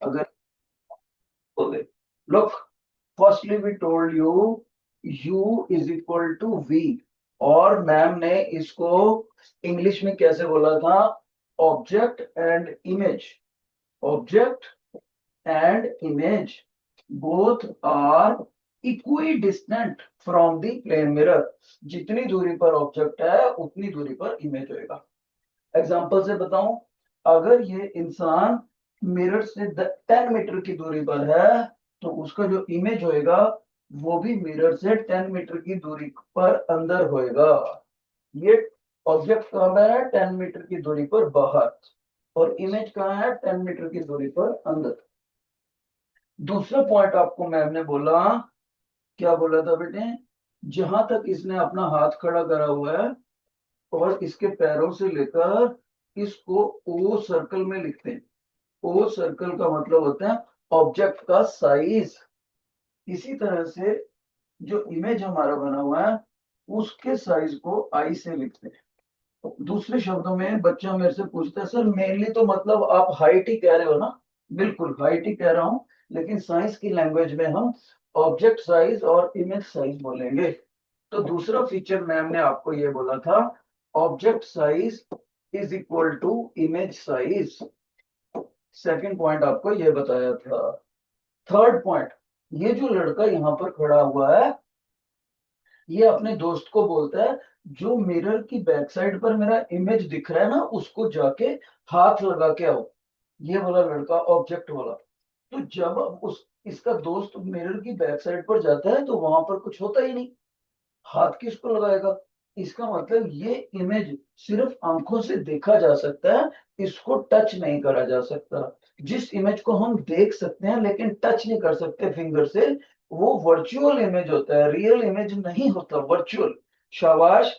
अगर बोले look, firstly we told you u is equal to v, और ma'am ने इसको इंग्लिश में कैसे बोला था? Object and image, object and image both are equidistant from the plane mirror. जितनी दूरी पर ऑब्जेक्ट है उतनी दूरी पर इमेज होएगा। एग्जांपल से बताऊं, अगर ये इंसान मिरर से 10 मीटर की दूरी पर है तो उसका जो इमेज होएगा वो भी मिरर से 10 मीटर की दूरी पर अंदर होएगा। ये ऑब्जेक्ट कहाँ पर है? 10 मीटर की दूरी पर बाहर, और इमेज कहाँ है? 10 मीटर की दूरी पर अंदर। दूसरा पॉइंट आपको मैम ने बोला, क्या बोला था बेटे? जहां तक इसने अपना हाथ खड़ा करा हुआ है और इसके पैरों से लेकर इसको ओ सर्कल में लिखते हैं। ओ सर्कल का मतलब होता है ऑब्जेक्ट का साइज। इसी तरह से जो इमेज हमारा बना हुआ है उसके साइज को आई से लिखते हैं। दूसरे शब्दों में बच्चा मेरे से पूछता है, सर मेनली तो मतलब आप हाइट ही कह रहे हो ना? बिल्कुल हाइट ही कह रहा हूं, लेकिन साइंस की लैंग्वेज में हम ऑब्जेक्ट साइज और इमेज साइज बोलेंगे। तो दूसरा फीचर मैम ने आपको ये बोला था, object size is equal to image size. Second point आपको ये बताया था। थर्ड पॉइंट, ये जो लड़का यहाँ पर खड़ा हुआ है ये अपने दोस्त को बोलता है, जो मिरर की बैक साइड पर मेरा इमेज दिख रहा है ना उसको जाके हाथ लगा के आओ। ये वाला लड़का ऑब्जेक्ट वाला। तो जब उस इसका दोस्त मिरर की बैक साइड पर जाता है तो वहां पर कुछ होता ही नहीं, हाथ किसको लगाएगा? इसका मतलब ये इमेज सिर्फ आंखों से देखा जा सकता है, इसको टच नहीं करा जा सकता। जिस इमेज को हम देख सकते हैं लेकिन टच नहीं कर सकते फिंगर से, वो वर्चुअल इमेज होता है, रियल इमेज नहीं होता, वर्चुअल। शाबाश।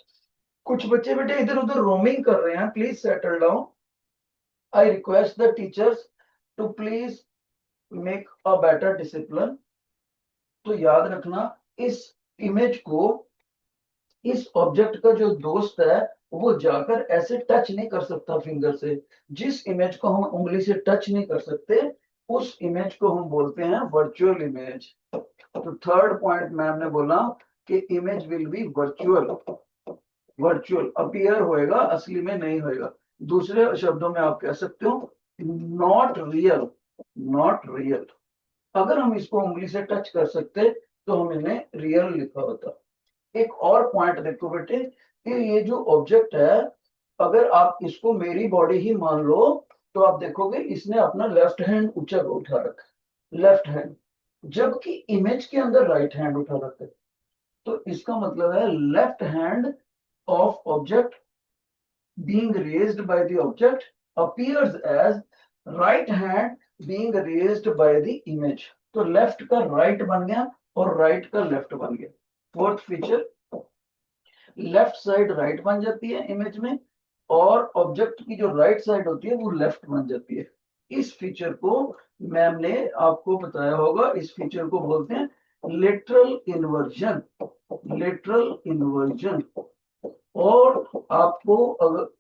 कुछ बच्चे बेटे इधर उधर रोमिंग कर रहे हैं, please settle down. I request the teachers to please make a better discipline. तो याद रखना, इस इमेज को इस ऑब्जेक्ट का जो दोस्त है वो जाकर ऐसे टच नहीं कर सकता फिंगर से। जिस इमेज को हम उंगली से टच नहीं कर सकते उस इमेज को हम बोलते हैं वर्चुअल इमेज। तो थर्ड पॉइंट मैम ने बोला कि image will be virtual, virtual appear होएगा, असली में नहीं होएगा। दूसरे शब्दों में आप कह सकते हो नॉट रियल, नॉट रियल। अगर हम इसको उंगली से टच कर सकते तो हम इन्हें रियल लिखा होता। एक और पॉइंट देखो बेटे कि ये जो ऑब्जेक्ट है, अगर आप इसको मेरी बॉडी ही मान लो तो आप देखोगे इसने अपना लेफ्ट हैंड ऊंचा उठा रखा है, लेफ्ट हैंड, जबकि इमेज के अंदर राइट हैंड उठा रखा है। तो इसका मतलब है left hand of object being raised by the object appears as right hand being raised by the image। तो लेफ्ट का राइट बन गया और राइट का लेफ्ट बन गया। Fourth feature, left side right बन जाती है इमेज में और ऑब्जेक्ट की जो राइट साइड होती है वो लेफ्ट बन जाती है। इस फीचर को मैम ने आपको बताया होगा, इस फीचर को बोलते हैं लेटरल इन्वर्जन, लेटरल इन्वर्जन। और आपको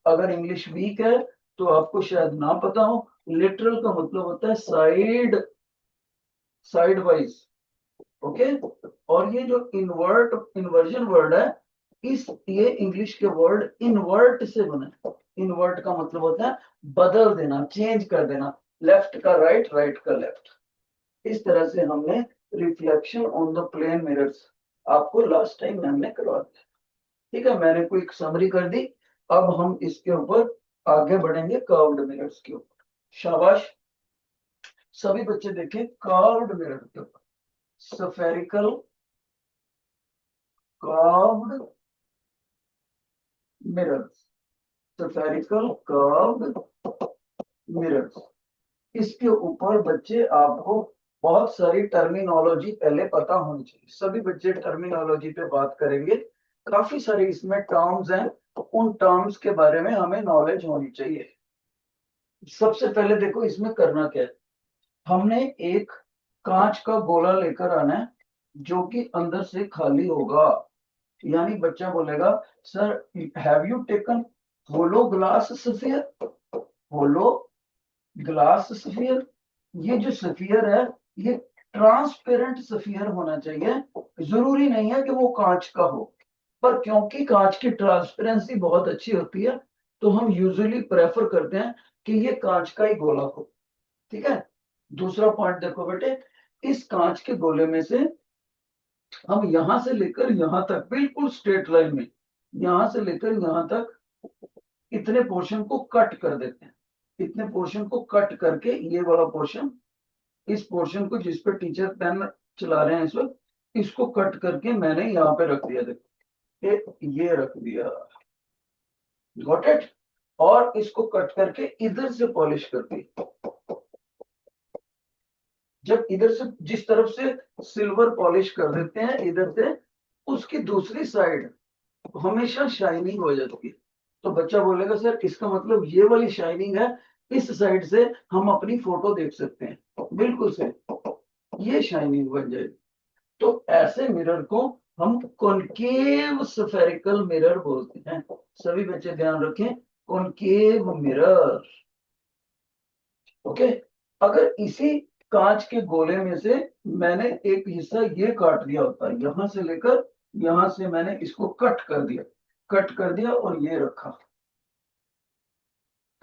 अगर इंग्लिश वीक है तो आपको शायद ना पता हो, लिटरल का मतलब होता है साइड, साइड वाइज। ओके। और ये जो इन्वर्ट इन्वर्जन वर्ड है, इस ये इंग्लिश के वर्ड इन्वर्ट से बने। इन्वर्ट का मतलब होता है बदल देना, चेंज कर देना, लेफ्ट का राइट, राइट का लेफ्ट। इस तरह से हमने reflection on the plane mirrors आपको लास्ट टाइम हमने करवा दिया। ठीक है, मैंने कोई समरी कर दी। अब हम इसके ऊपर आगे बढ़ेंगे कर्व्ड मिरर्स के ऊपर। शाबाश। सभी बच्चे देखें कर्व्ड मिरर के ऊपर, spherical curved mirrors, spherical curved mirrors. इसके ऊपर बच्चे आपको बहुत सारी टर्मिनोलॉजी पहले पता होनी चाहिए। सभी बच्चे टर्मिनोलॉजी पे बात करेंगे, काफी सारे इसमें टर्म्स हैं, उन टर्म्स के बारे में हमें नॉलेज होनी चाहिए। सबसे पहले देखो इसमें करना क्या है, हमने एक कांच का गोला लेकर आना है जो कि अंदर से खाली होगा। यानी बच्चा बोलेगा, sir have you taken hollow glass sphere, hollow glass sphere. ये जो सफियर है ये ट्रांसपेरेंट सफियर होना चाहिए, जरूरी नहीं है कि वो कांच का हो, पर क्योंकि कांच की ट्रांसपेरेंसी बहुत अच्छी होती है तो हम यूजुअली प्रेफर करते हैं कि ये कांच का ही गोला हो। ठीक है। दूसरा पॉइंट देखो बेटे, इस कांच के गोले में से हम यहां से लेकर यहां तक बिल्कुल स्ट्रेट लाइन में, यहां से लेकर यहां तक इतने पोर्शन को कट कर देते हैं। इतने पोर्शन को कट करके ये वाला पोर्शन, इस पोर्शन को जिस पे टीचर पेन चला रहे हैं इस वक्त, इसको कट करके मैंने यहाँ पे रख दिया। देखो ये रख दिया, गॉट इट। और इसको कट करके इधर से पॉलिश कर दी। जब इधर से जिस तरफ से सिल्वर पॉलिश कर देते हैं इधर से, उसकी दूसरी साइड हमेशा शाइनिंग हो जाती है। तो बच्चा बोलेगा सर इसका मतलब ये वाली शाइनिंग है, इस साइड से हम अपनी फोटो देख सकते हैं। बिल्कुल से ये शाइनिंग बन जाएगी। तो ऐसे मिरर को हम कॉनकेव स्फेरिकल मिरर बोलते हैं। सभी बच्चे ध्यान रखें, कॉनकेव मिरर। ओके। अगर इसी कांच के गोले में से मैंने एक हिस्सा ये काट दिया होता, यहां से लेकर यहां से मैंने इसको कट कर दिया, कट कर दिया और ये रखा,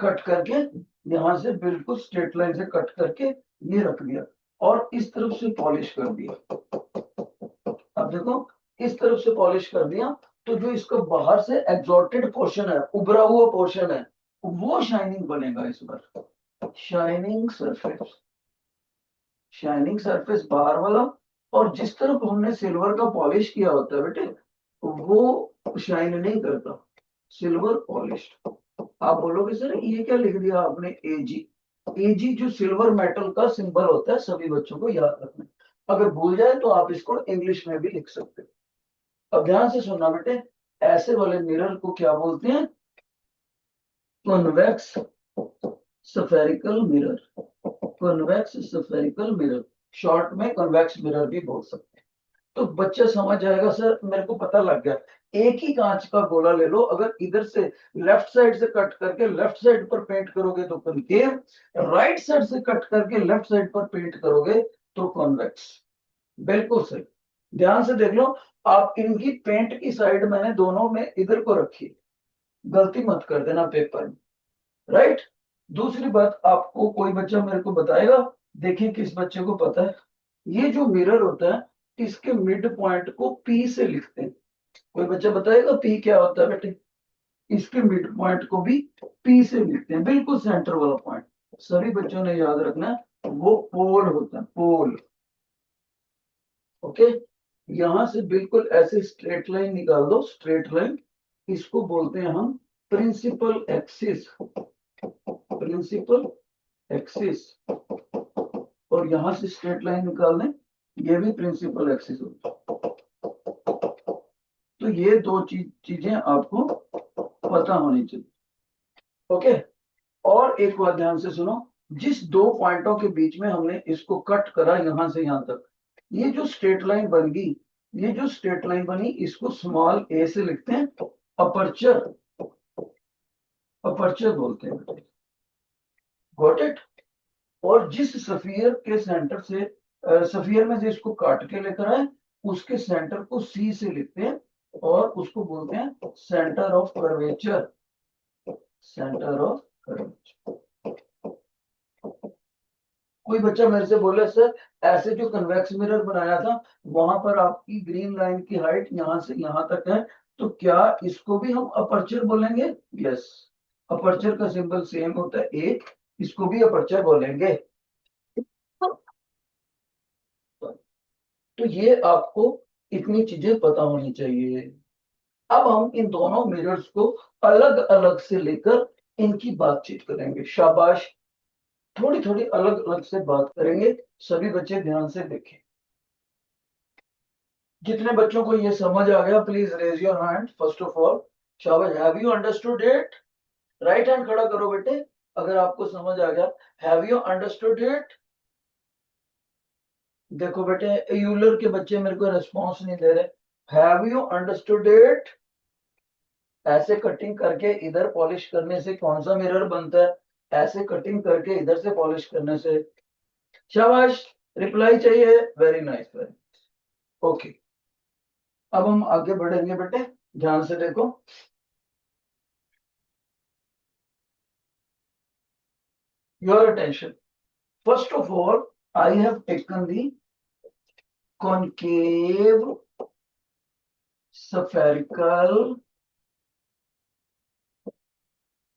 कट करके यहां से बिल्कुल स्ट्रेट लाइन से कट करके ये रख दिया और इस तरफ से पॉलिश कर दिया। अब देखो, इस तरफ से पॉलिश कर दिया तो जो इसका बाहर से एग्जॉर्टेड पोर्शन है, उभरा हुआ पोर्शन है, वो शाइनिंग बनेगा इस बार। शाइनिंग सरफेस, शाइनिंग सरफेस बाहर वाला। और जिस तरफ हमने सिल्वर का पॉलिश किया होता है बेटे, वो शाइन नहीं करता, सिल्वर पॉलिश। आप बोलोगे सर ये क्या लिख दिया आपने, एजी। एजी जो सिल्वर मेटल का सिंबल होता है, सभी बच्चों को याद रखना। अगर भूल जाए तो आप इसको इंग्लिश में भी लिख सकते हो। अब ध्यान से सुनना बेटे, ऐसे वाले मिरर को क्या बोलते हैं, convex spherical mirror. Convex spherical mirror, short में कॉन्वेक्स मिरर भी बोल सकते हैं। तो बच्चा समझ जाएगा सर मेरे को पता लग गया। एक ही कांच का गोला ले लो, अगर इधर से लेफ्ट साइड से कट करके लेफ्ट साइड पर पेंट करोगे तो कॉनकेव, राइट साइड से कट करके लेफ्ट साइड पर पेंट करोगे तो कॉन्वेक्स। बिल्कुल सही। ध्यान से देख लो, आप इनकी पेंट की साइड मैंने दोनों में इधर को रखी, गलती मत कर देना पेपर में। राइट। दूसरी बात, आपको कोई बच्चा मेरे को बताएगा, देखिए किस बच्चे को पता है। ये जो मिरर होता है इसके मिड पॉइंट को पी से लिखते हैं। कोई बच्चा बताएगा पी क्या होता है बेटे, इसके मिड पॉइंट को भी पी से लिखते हैं, बिल्कुल सेंटर वाला पॉइंट। सभी बच्चों ने याद रखना है, वो पोल होता है, पोल। ओके। यहां से बिल्कुल ऐसे स्ट्रेट लाइन निकाल दो, स्ट्रेट लाइन, इसको बोलते हैं हम प्रिंसिपल एक्सिस, प्रिंसिपल एक्सिस। और यहां से स्ट्रेट लाइन निकाल दें, ये भी प्रिंसिपल एक्सिस होता है। तो ये दो चीजें आपको पता होनी चाहिए। ओके। और एक बात ध्यान से सुनो, जिस दो पॉइंटों के बीच में हमने इसको कट करा यहां से यहां तक, ये जो स्ट्रेट लाइन बन गई, ये जो स्ट्रेट लाइन बनी इसको स्मॉल ए से लिखते हैं, अपर्चर, अपर्चर बोलते हैं। Got it. और जिस सफियर के सेंटर से सफियर में से इसको काट के लेकर आए, उसके सेंटर को सी से लिखते हैं और उसको बोलते हैं centre of curvature, centre of curvature. कोई बच्चा मेरे से बोले सर ऐसे जो कन्वेक्स मिरर बनाया था वहां पर आपकी ग्रीन लाइन की हाइट यहां से यहां तक है, तो क्या इसको भी हम अपर्चर बोलेंगे? यस, अपर्चर का सिंबल सेम होता है एक, इसको भी अपर्चर बोलेंगे। तो ये आपको इतनी चीजें पता होनी चाहिए। अब हम इन दोनों मिरर्स को अलग अलग से लेकर इनकी बातचीत करेंगे, शाबाश। थोड़ी थोड़ी अलग अलग से बात करेंगे, सभी बच्चे ध्यान से देखें। जितने बच्चों को ये समझ आ गया please raise your hand first of all. शाबाश, have you understood it? Right hand खड़ा करो बेटे अगर आपको समझ आ गया। Have you understood it? देखो बेटे यूलर के बच्चे मेरे को रिस्पॉन्स नहीं दे रहे। Have you understood it? ऐसे कटिंग करके इधर पॉलिश करने से कौन सा मिरर बनता है? ऐसे कटिंग करके इधर से पॉलिश करने से। शाबाश, रिप्लाई चाहिए, वेरी नाइस वेरी। ओके, अब हम आगे बढ़ेंगे बेटे, ध्यान से देखो। Your attention, first of all I have taken the concave spherical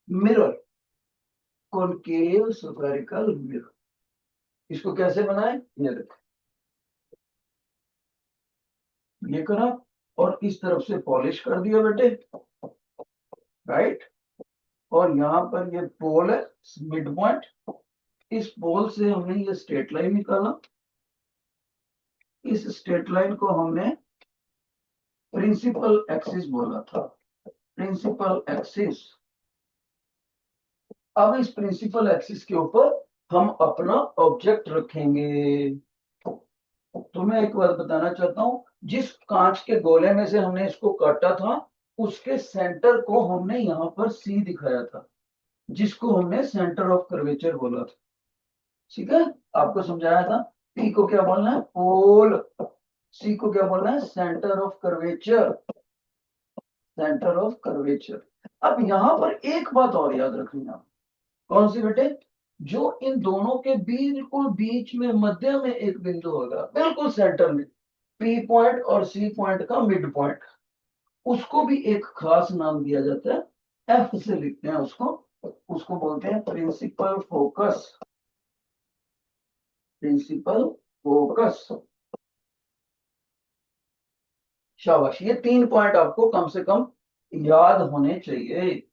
mirror, concave spherical mirror, इसको कैसे बनाए, ये देखो, ये करा और इस तरफ से पॉलिश कर दिया बेटे, राइट। और यहाँ पर ये पोल है, मिड पॉइंट, इस पोल से हमने ये स्ट्रेट लाइन निकाला, इस स्ट्रेट लाइन को हमने प्रिंसिपल एक्सिस बोला था, प्रिंसिपल एक्सिस। अब इस प्रिंसिपल एक्सिस के ऊपर हम अपना ऑब्जेक्ट रखेंगे। तो मैं एक बात बताना चाहता हूं, जिस कांच के गोले में से हमने इसको काटा था, उसके सेंटर को हमने यहाँ पर सी दिखाया था, जिसको हमने सेंटर ऑफ कर्वेचर बोला था। ठीक है, आपको समझाया था। पी को क्या बोलना है, पोल, सी को क्या बोलना है, centre of curvature, centre of curvature. अब यहां पर एक बात और याद रखनी आप, कौन सी बेटे, जो इन दोनों के बिल्कुल बीच में मध्य में एक बिंदु होगा, बिल्कुल सेंटर में, पी पॉइंट और सी पॉइंट का मिड पॉइंट, उसको भी एक खास नाम दिया जाता है, एफ से लिखते हैं उसको, उसको बोलते हैं प्रिंसिपल फोकस, प्रिंसिपल फोकस। शाबाश, ये 3 पॉइंट आपको कम से कम याद होने चाहिए।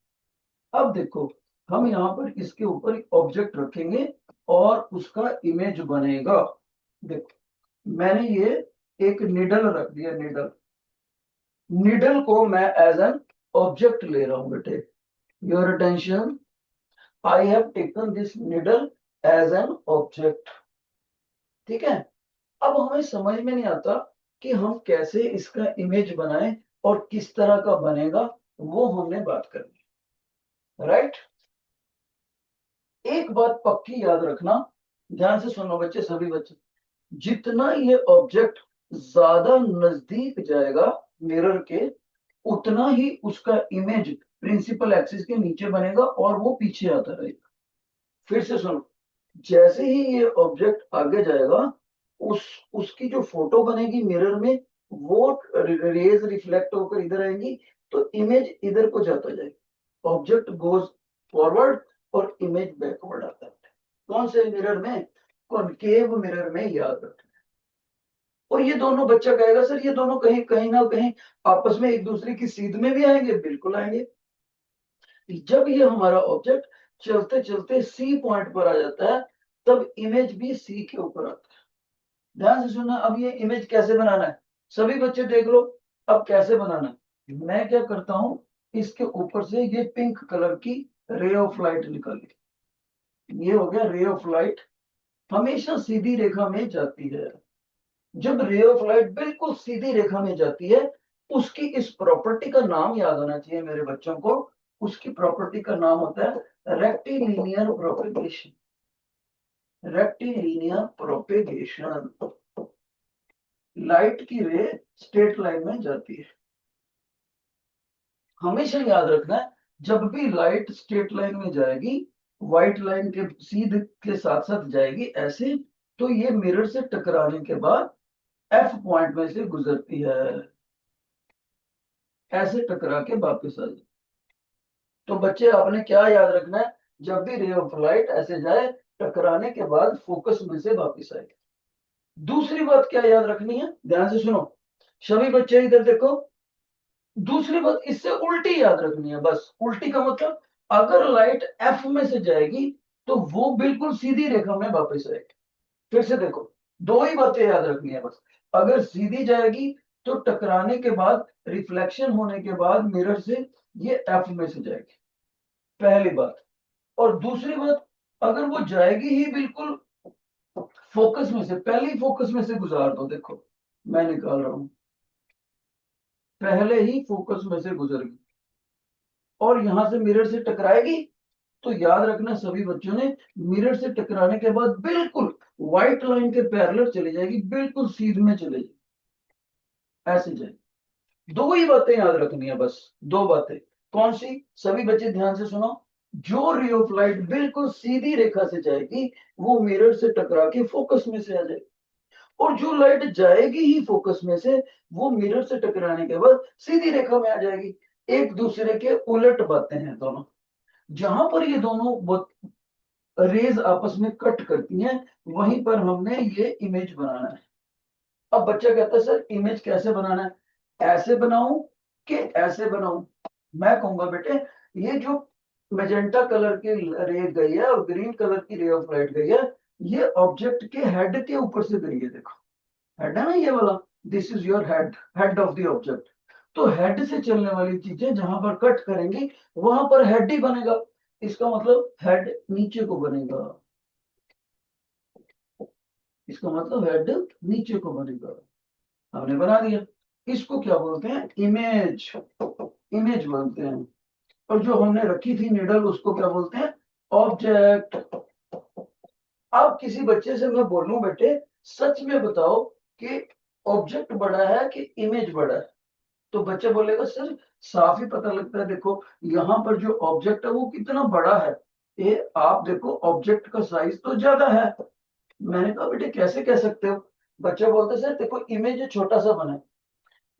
अब देखो, हम यहाँ पर इसके ऊपर एक ऑब्जेक्ट रखेंगे और उसका इमेज बनेगा। देखो, मैंने ये एक निडल रख दिया, निडल, निडल को मैं एज एन ऑब्जेक्ट ले रहा हूं बेटे। Your attention, I have taken this needle as an object. ठीक है, अब हमें समझ में नहीं आता कि हम कैसे इसका इमेज बनाएं और किस तरह का बनेगा, वो हमने बात करनी, राइट। एक बात पक्की याद रखना, ध्यान से सुनो बच्चे, सभी बच्चे, जितना ये ऑब्जेक्ट ज्यादा नजदीक जाएगा मिरर के, उतना ही उसका इमेज प्रिंसिपल एक्सिस के नीचे बनेगा और वो पीछे आता रहेगा। फिर से सुनो, जैसे ही ये ऑब्जेक्ट आगे जाएगा, उस उसकी जो फोटो बनेगी मिरर में, वो रेज रिफ्लेक्ट होकर इधर आएंगी, तो इमेज इधर को जाता जाएगा, ऑब्जेक्ट गोज फॉरवर्ड और इमेज बैकवर्ड आता है। कौन से मिरर में, कॉनकेव मिरर में, याद रखना। और ये दोनों, बच्चा कहेगा सर ये दोनों कहीं कहीं ना कहीं आपस में एक दूसरे की सीध में भी आएंगे, बिल्कुल आएंगे। जब ये हमारा ऑब्जेक्ट चलते चलते सी पॉइंट पर आ जाता है, तब इमेज भी सी के ऊपर आता है। ध्यान से सुनना, अब ये इमेज कैसे बनाना है, सभी बच्चे देख लो। अब कैसे बनाना है, मैं क्या करता हूं, इसके ऊपर से ये पिंक कलर की रे ऑफ लाइट निकाली, ये हो गया रे ऑफ लाइट, हमेशा सीधी रेखा में जाती है। जब रे ऑफ लाइट बिल्कुल सीधी रेखा में जाती है, उसकी इस प्रॉपर्टी का नाम याद होना चाहिए मेरे बच्चों को, उसकी प्रॉपर्टी का नाम होता है rectilinear propagation, rectilinear propagation. Light की रे स्ट्रेट लाइन में जाती है, हमेशा याद रखना है, जब भी लाइट स्ट्रेट लाइन में जाएगी, व्हाइट लाइन के सीध के साथ साथ जाएगी ऐसे, तो ये मिरर से टकराने के बाद एफ पॉइंट में से गुजरती है, ऐसे टकरा के वापस आ जाए। तो बच्चे आपने क्या याद रखना है, जब भी रे ऑफ लाइट ऐसे जाए, टकराने के बाद फोकस में से वापस आए। दूसरी बात क्या याद रखनी है, ध्यान से सुनो सभी बच्चे, इधर देखो। दूसरी बात इससे उल्टी याद रखनी है, बस उल्टी का मतलब, अगर लाइट एफ में से जाएगी तो वो बिल्कुल सीधी रेखा में वापस आएगी। फिर से देखो, दो ही बातें याद रखनी है बस, अगर सीधी जाएगी तो टकराने के बाद, रिफ्लेक्शन होने के बाद मिरर से ये एफ में से जाएगी, पहली बात। और दूसरी बात, अगर वो जाएगी ही बिल्कुल फोकस में से, पहले फोकस में से गुजार दो, देखो मैं निकाल रहा हूं, पहले ही फोकस में से गुजर गई और यहां से मिरर से टकराएगी, तो याद रखना सभी बच्चों ने, मिरर से टकराने के बाद बिल्कुल व्हाइट लाइन के पैरेलल चली जाएगी, बिल्कुल सीध में चले जाएगी, ऐसे जाएगी। दो ही बातें याद रखनी है बस, दो बातें। कौन सी? सभी बच्चे ध्यान से सुनो। जो रे ऑफ लाइट बिल्कुल सीधी रेखा से जाएगी वो मिरर से टकरा के फोकस में से आ जाएगी, और जो लाइट जाएगी ही फोकस में से वो मिरर से टकराने के बाद सीधी रेखा में आ जाएगी। एक दूसरे के उलट बातें हैं दोनों। जहां पर ये दोनों रेज आपस में कट करती हैं वहीं पर हमने ये इमेज बनाना है। अब बच्चा कहता है सर इमेज कैसे बनाना है, ऐसे बनाऊं कि ऐसे बनाऊं? मैं कहूंगा बेटे ये जो मेजेंटा कलर की रे गई है और ग्रीन कलर की रे ऑफ लाइट गई है, ये ऑब्जेक्ट के हेड के ऊपर से गई है, देखो हेड है ना ये वाला, this is your head, head of the object. तो हेड से चलने वाली चीजें जहां पर कट करेंगी वहां पर हेड ही बनेगा, इसका मतलब हेड नीचे को बनेगा, इसका मतलब हेड नीचे को बनेगा। हमने बना दिया। इसको क्या बोलते हैं? इमेज, इमेज बोलते हैं। और जो हमने रखी थी निडल उसको क्या बोलते हैं? ऑब्जेक्ट। अब किसी बच्चे से मैं बोलूं बेटे सच में बताओ कि ऑब्जेक्ट बड़ा है कि इमेज बड़ा है, तो बच्चा बोलेगा सर साफ ही पता लगता है, देखो यहाँ पर जो ऑब्जेक्ट है वो कितना बड़ा है, ये आप देखो ऑब्जेक्ट का साइज तो ज्यादा है। मैंने कहा बेटे कैसे कह सकते हो? बच्चा बोलता है सर देखो इमेज छोटा सा बना है,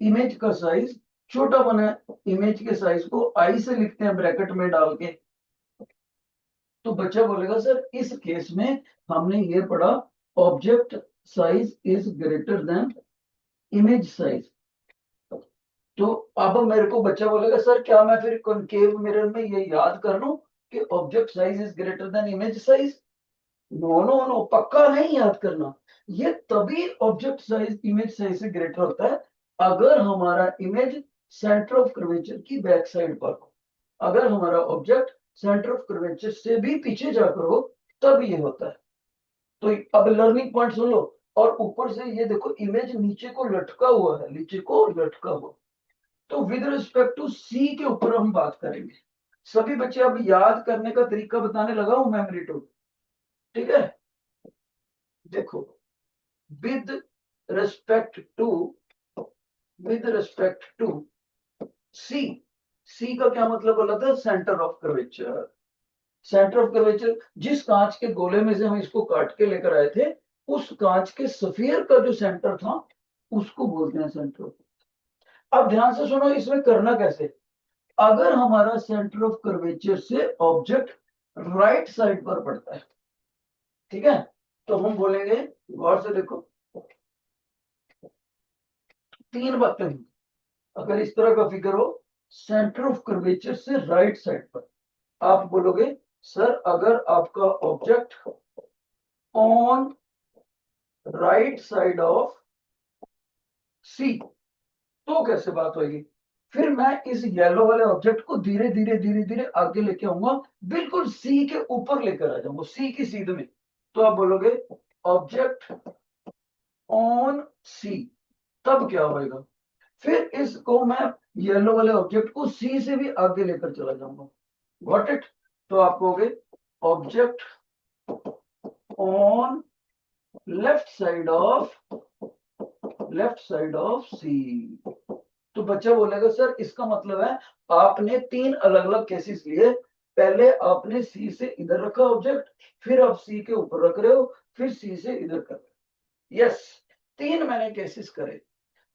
इमेज का साइज छोटा बना है, इमेज के साइज को आई से लिखते हैं ब्रैकेट में डाल के। तो बच्चा बोलेगा सर इस केस में हमने ये पढ़ा object size is greater than image size. तो अब मेरे को बच्चा बोलेगा सर क्या मैं फिर कॉनकेव मिरर में ये याद कर लूं कि object size is greater than image size? No no no, पक्का नहीं याद करना। ये तभी ऑब्जेक्ट साइज इमेज साइज से ग्रेटर होता है अगर हमारा इमेज सेंटर ऑफ कर्वेचर की बैक साइड पर हो। अगर हमारा ऑब्जेक्ट सेंटर ऑफ कर्वेचर से भी पीछे जाकर हो तब ये होता है। तो अब लर्निंग पॉइंट सुन लो। और ऊपर से ये देखो इमेज नीचे को लटका हुआ है, नीचे को लटका हुआ। तो विद रिस्पेक्ट टू सी के ऊपर हम बात करेंगे। सभी बच्चे अब याद करने का तरीका बताने लगा हूं, मेमोरी टू। ठीक है, देखो with respect to, with respect to C, C का क्या मतलब बोला था? Centre of curvature. Centre of curvature, जिस कांच के गोले में से हम इसको काट के लेकर आए थे उस कांच के सफियर का जो सेंटर था उसको बोलते हैं सेंटर। अब ध्यान से सुनो इसमें करना कैसे। अगर हमारा सेंटर ऑफ कर्वेचर से ऑब्जेक्ट राइट साइड पर पड़ता है, ठीक है, तो हम बोलेंगे, गौर से देखो, तीन बातें हैं। अगर इस तरह का फिगर हो सेंटर ऑफ कर्वेचर से राइट साइड पर, आप बोलोगे सर अगर आपका object on right side of C तो कैसे बात होगी? फिर मैं इस येलो वाले ऑब्जेक्ट को धीरे धीरे धीरे धीरे आगे लेके आऊंगा, बिल्कुल सी के ऊपर लेकर आ जाऊंगा, सी की सीध में। तो आप बोलोगे ऑब्जेक्ट ऑन सी, तब क्या होएगा? फिर इसको मैं येलो वाले ऑब्जेक्ट को सी से भी आगे लेकर चला जाऊंगा। Got it? तो आप कहोगे object on left side of, left side of C. तो बच्चा बोलेगा सर इसका मतलब है आपने तीन अलग अलग केसेस लिए, पहले आपने सी से इधर रखा ऑब्जेक्ट, फिर आप सी के ऊपर रख रहे हो, फिर सी से इधर कर रहे हो। यस, तीन मैंने केसेस करे।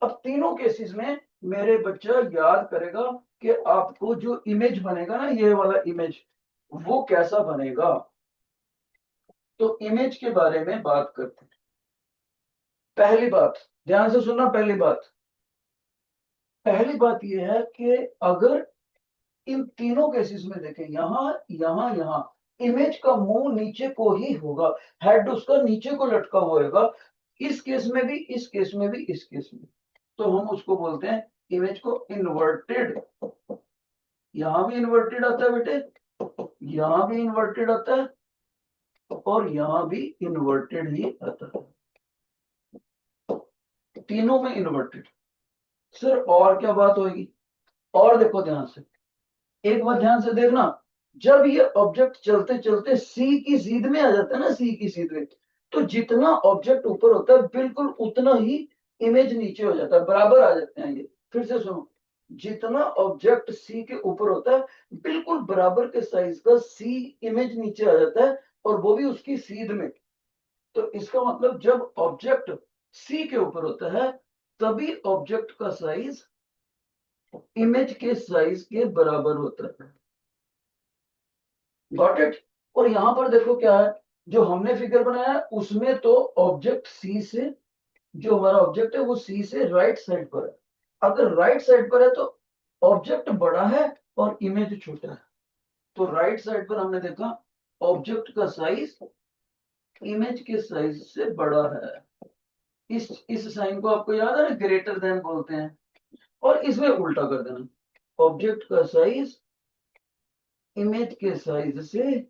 अब तीनों केसेस में मेरे बच्चा याद करेगा कि आपको जो इमेज बनेगा ना, ये वाला इमेज, वो कैसा बनेगा। तो इमेज के बारे में बात करते हैं। पहली बात, ध्यान से सुनना, पहली बात, पहली बात यह है कि अगर इन तीनों केसेस में देखें, यहां यहां यहां इमेज का मुंह नीचे को ही होगा, हेड उसका नीचे को लटका हुआ होगा, इस केस में भी, इस केस में भी, इस केस में। तो हम उसको बोलते हैं इमेज को इन्वर्टेड। यहां भी इन्वर्टेड आता है बेटे, यहां भी इन्वर्टेड आता है, और यहां भी इन्वर्टेड ही आता है, तीनों में इन्वर्टेड। सर और क्या बात होगी? और देखो ध्यान से, एक बार ध्यान से देखना, जब ये ऑब्जेक्ट चलते चलते सी की सीध में आ जाता है ना, सी की सीध में, तो जितना ऑब्जेक्ट ऊपर होता है बिल्कुल उतना ही इमेज नीचे हो जाता है, बराबर आ जाते हैं ये। फिर से सुनो, जितना ऑब्जेक्ट सी के ऊपर होता है बिल्कुल बराबर के साइज का सी इमेज नीचे आ जाता है, और वो भी उसकी सीध में। तो इसका मतलब जब ऑब्जेक्ट सी के ऊपर होता है तभी ऑब्जेक्ट का साइज इमेज के साइज के बराबर होता है। Got it. और यहां पर देखो क्या है, जो हमने फिगर बनाया है उसमें तो ऑब्जेक्ट सी से, जो हमारा ऑब्जेक्ट है वो सी से राइट साइड पर है। अगर राइट साइड पर है तो ऑब्जेक्ट बड़ा है और इमेज छोटा है। तो राइट साइड पर हमने देखा ऑब्जेक्ट का साइज इमेज के साइज से बड़ा है। इस साइन को आपको याद है ना, ग्रेटर देन बोलते हैं। और इसमें उल्टा कर देना, ऑब्जेक्ट का साइज इमेज के साइज से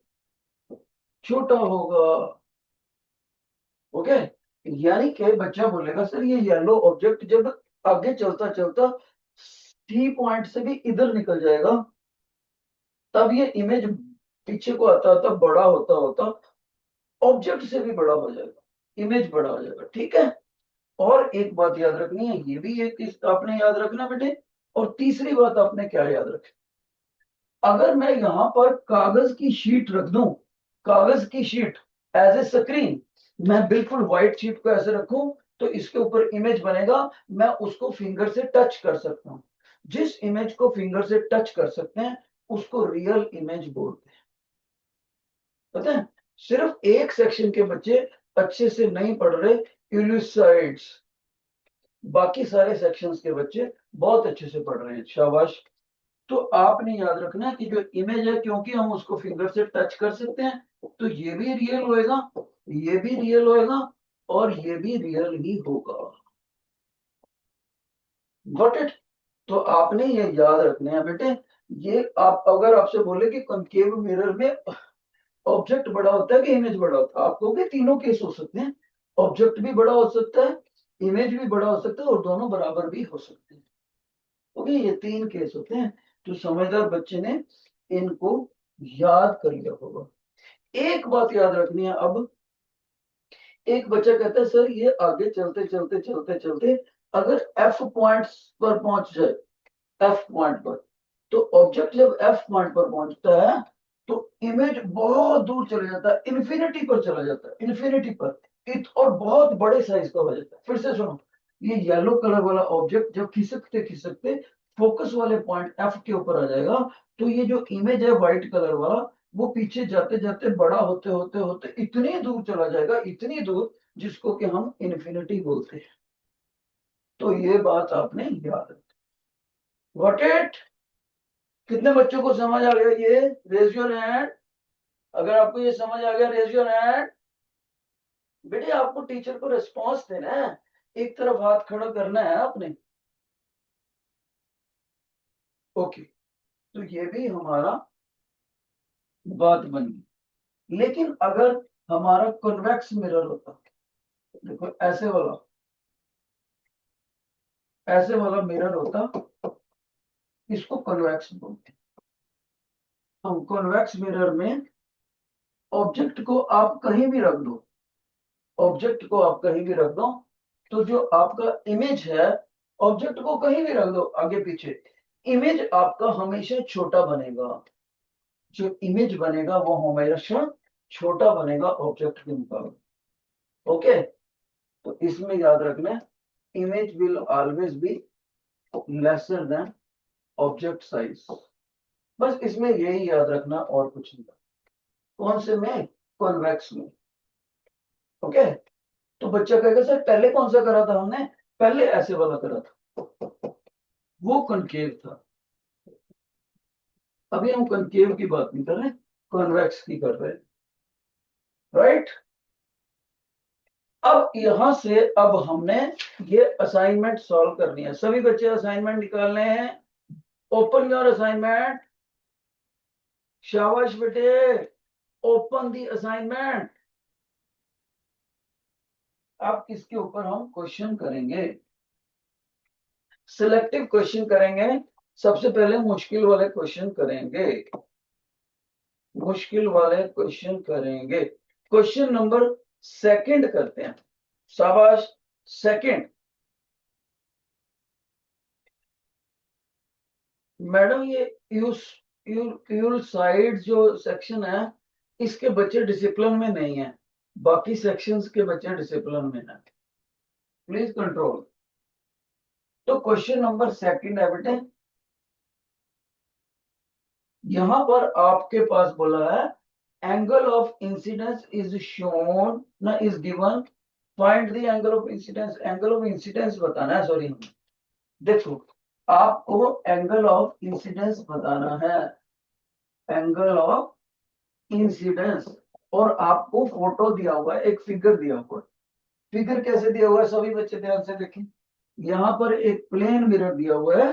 छोटा होगा। ओके। यानी कि बच्चा बोलेगा सर ये येलो ऑब्जेक्ट जब आगे चलता चलता सी पॉइंट से भी इधर निकल जाएगा तब ये इमेज पीछे को आता आता बड़ा होता होता ऑब्जेक्ट से भी बड़ा हो जाएगा, इमेज बड़ा हो जाएगा। ठीक है। और एक बात याद रखनी है, ये भी एक आपने याद रखना बेटे। और तीसरी बात आपने क्या याद रखी, अगर मैं यहां पर कागज की शीट रख दूं, कागज की शीट एज ए स्क्रीन, मैं बिल्कुल व्हाइट शीट को ऐसे रखूं तो इसके ऊपर इमेज बनेगा, मैं उसको फिंगर से टच कर सकता हूं। जिस इमेज को फिंगर से टच कर सकते हैं उसको रियल इमेज बोलते हैं। पता है, सिर्फ एक सेक्शन के बच्चे अच्छे से नहीं पढ़ रहे, इल्यूसाइड्स, बाकी सारे सेक्शंस के बच्चे बहुत अच्छे से पढ़ रहे हैं, शाबाश। तो आपने याद रखना कि जो इमेज है क्योंकि हम उसको फिंगर से टच कर सकते हैं तो ये भी रियल होएगा, ये भी रियल होएगा और ये भी रियल ही होगा। Got it. तो आपने ये याद रखना है बेटे। ये आप अगर आपसे बोले कि कॉनकेव मिरर में ऑब्जेक्ट बड़ा होता है कि इमेज बड़ा होता है, आप कहोगे तीनों केस हो सकते हैं, ऑब्जेक्ट भी बड़ा हो सकता है, इमेज भी बड़ा हो सकता है और दोनों बराबर भी हो सकते हैं। ओके, ये तीन केस होते हैं। तो समझदार बच्चे ने इनको याद कर लिया होगा। एक बात याद रखनी है अब, एक बच्चा कहता है सर ये आगे चलते चलते चलते चलते अगर एफ पॉइंट पर पहुंच जाए, एफ पॉइंट पर, तो ऑब्जेक्ट जब एफ पॉइंट पर पहुंचता है तो इमेज बहुत दूर चले जाता है, इन्फिनिटी पर चला जाता है, इन्फिनिटी पर और बहुत बड़े साइज का हो जाता है। फिर से सुनो, ये येलो कलर वाला ऑब्जेक्ट जब खिसकते खिसकते फोकस वाले पॉइंट एफ के ऊपर आ जाएगा तो ये जो इमेज है व्हाइट कलर वाला वो पीछे जाते जाते बड़ा होते होते होते इतनी दूर चला जाएगा, इतनी दूर जिसको कि हम इन्फिनिटी बोलते हैं। तो ये बात आपने याद रखी। Got it. कितने बच्चों को समझ आ गया ये, रेज योर हैंड। अगर आपको ये समझ आ गया रेज योर हैंड। बेटे आपको टीचर को रिस्पॉन्स देना है, एक तरफ हाथ खड़ा करना है आपने। ओके, तो ये भी हमारा बात बन गई। लेकिन अगर हमारा कन्वेक्स मिरर होता, देखो ऐसे वाला मिरर होता, इसको कन्वेक्स बोलते हैं। हम कन्वेक्स मिरर में ऑब्जेक्ट को आप कहीं भी रख दो, ऑब्जेक्ट को आप कहीं भी रख दो तो जो आपका इमेज है, ऑब्जेक्ट को कहीं भी रख दो आगे पीछे, इमेज आपका हमेशा छोटा बनेगा। जो इमेज बनेगा वो हमेशा छोटा बनेगा ऑब्जेक्ट के मुकाबले। ओके। तो इसमें याद रखना, image will always be lesser than object size. बस इसमें यही याद रखना और कुछ नहीं। कौन से में, कॉन्वेक्स में। ओके। तो बच्चा कहेगा सर पहले कौन सा करा था हमने, पहले ऐसे वाला करा था, वो कनकेव था। अभी हम कनकेव की बात नहीं कर रहे, कॉन्वेक्स की कर रहे हैं। राइट। अब यहां से अब हमने ये असाइनमेंट सॉल्व करनी है। सभी बच्चे असाइनमेंट निकालने हैं। Open your assignment. शाबाश बेटे, ओपन दी असाइनमेंट। अब इसके ऊपर हम क्वेश्चन करेंगे, सिलेक्टिव क्वेश्चन करेंगे। सबसे पहले मुश्किल वाले क्वेश्चन करेंगे, मुश्किल वाले क्वेश्चन करेंगे। क्वेश्चन नंबर सेकंड करते हैं, शाबाश, सेकंड। मैडम ये यूस यूल साइड जो सेक्शन है, इसके बच्चे डिसिप्लिन में नहीं है, बाकी सेक्शंस के बच्चे डिसिप्लिन में है, प्लीज कंट्रोल। तो क्वेश्चन नंबर सेकंड है बेटे, यहां पर आपके पास बोला है angle of incidence is shown ना is given, find the angle of incidence. Angle of incidence बताना है, सॉरी, देखो आपको एंगल ऑफ इंसिडेंस बताना है, एंगल ऑफ इंसिडेंस। और आपको फोटो दिया हुआ है, एक फिगर दिया हुआ है। फिगर कैसे दिया हुआ है, सभी बच्चे ध्यान से देखें। यहाँ पर एक प्लेन मिरर दिया हुआ है,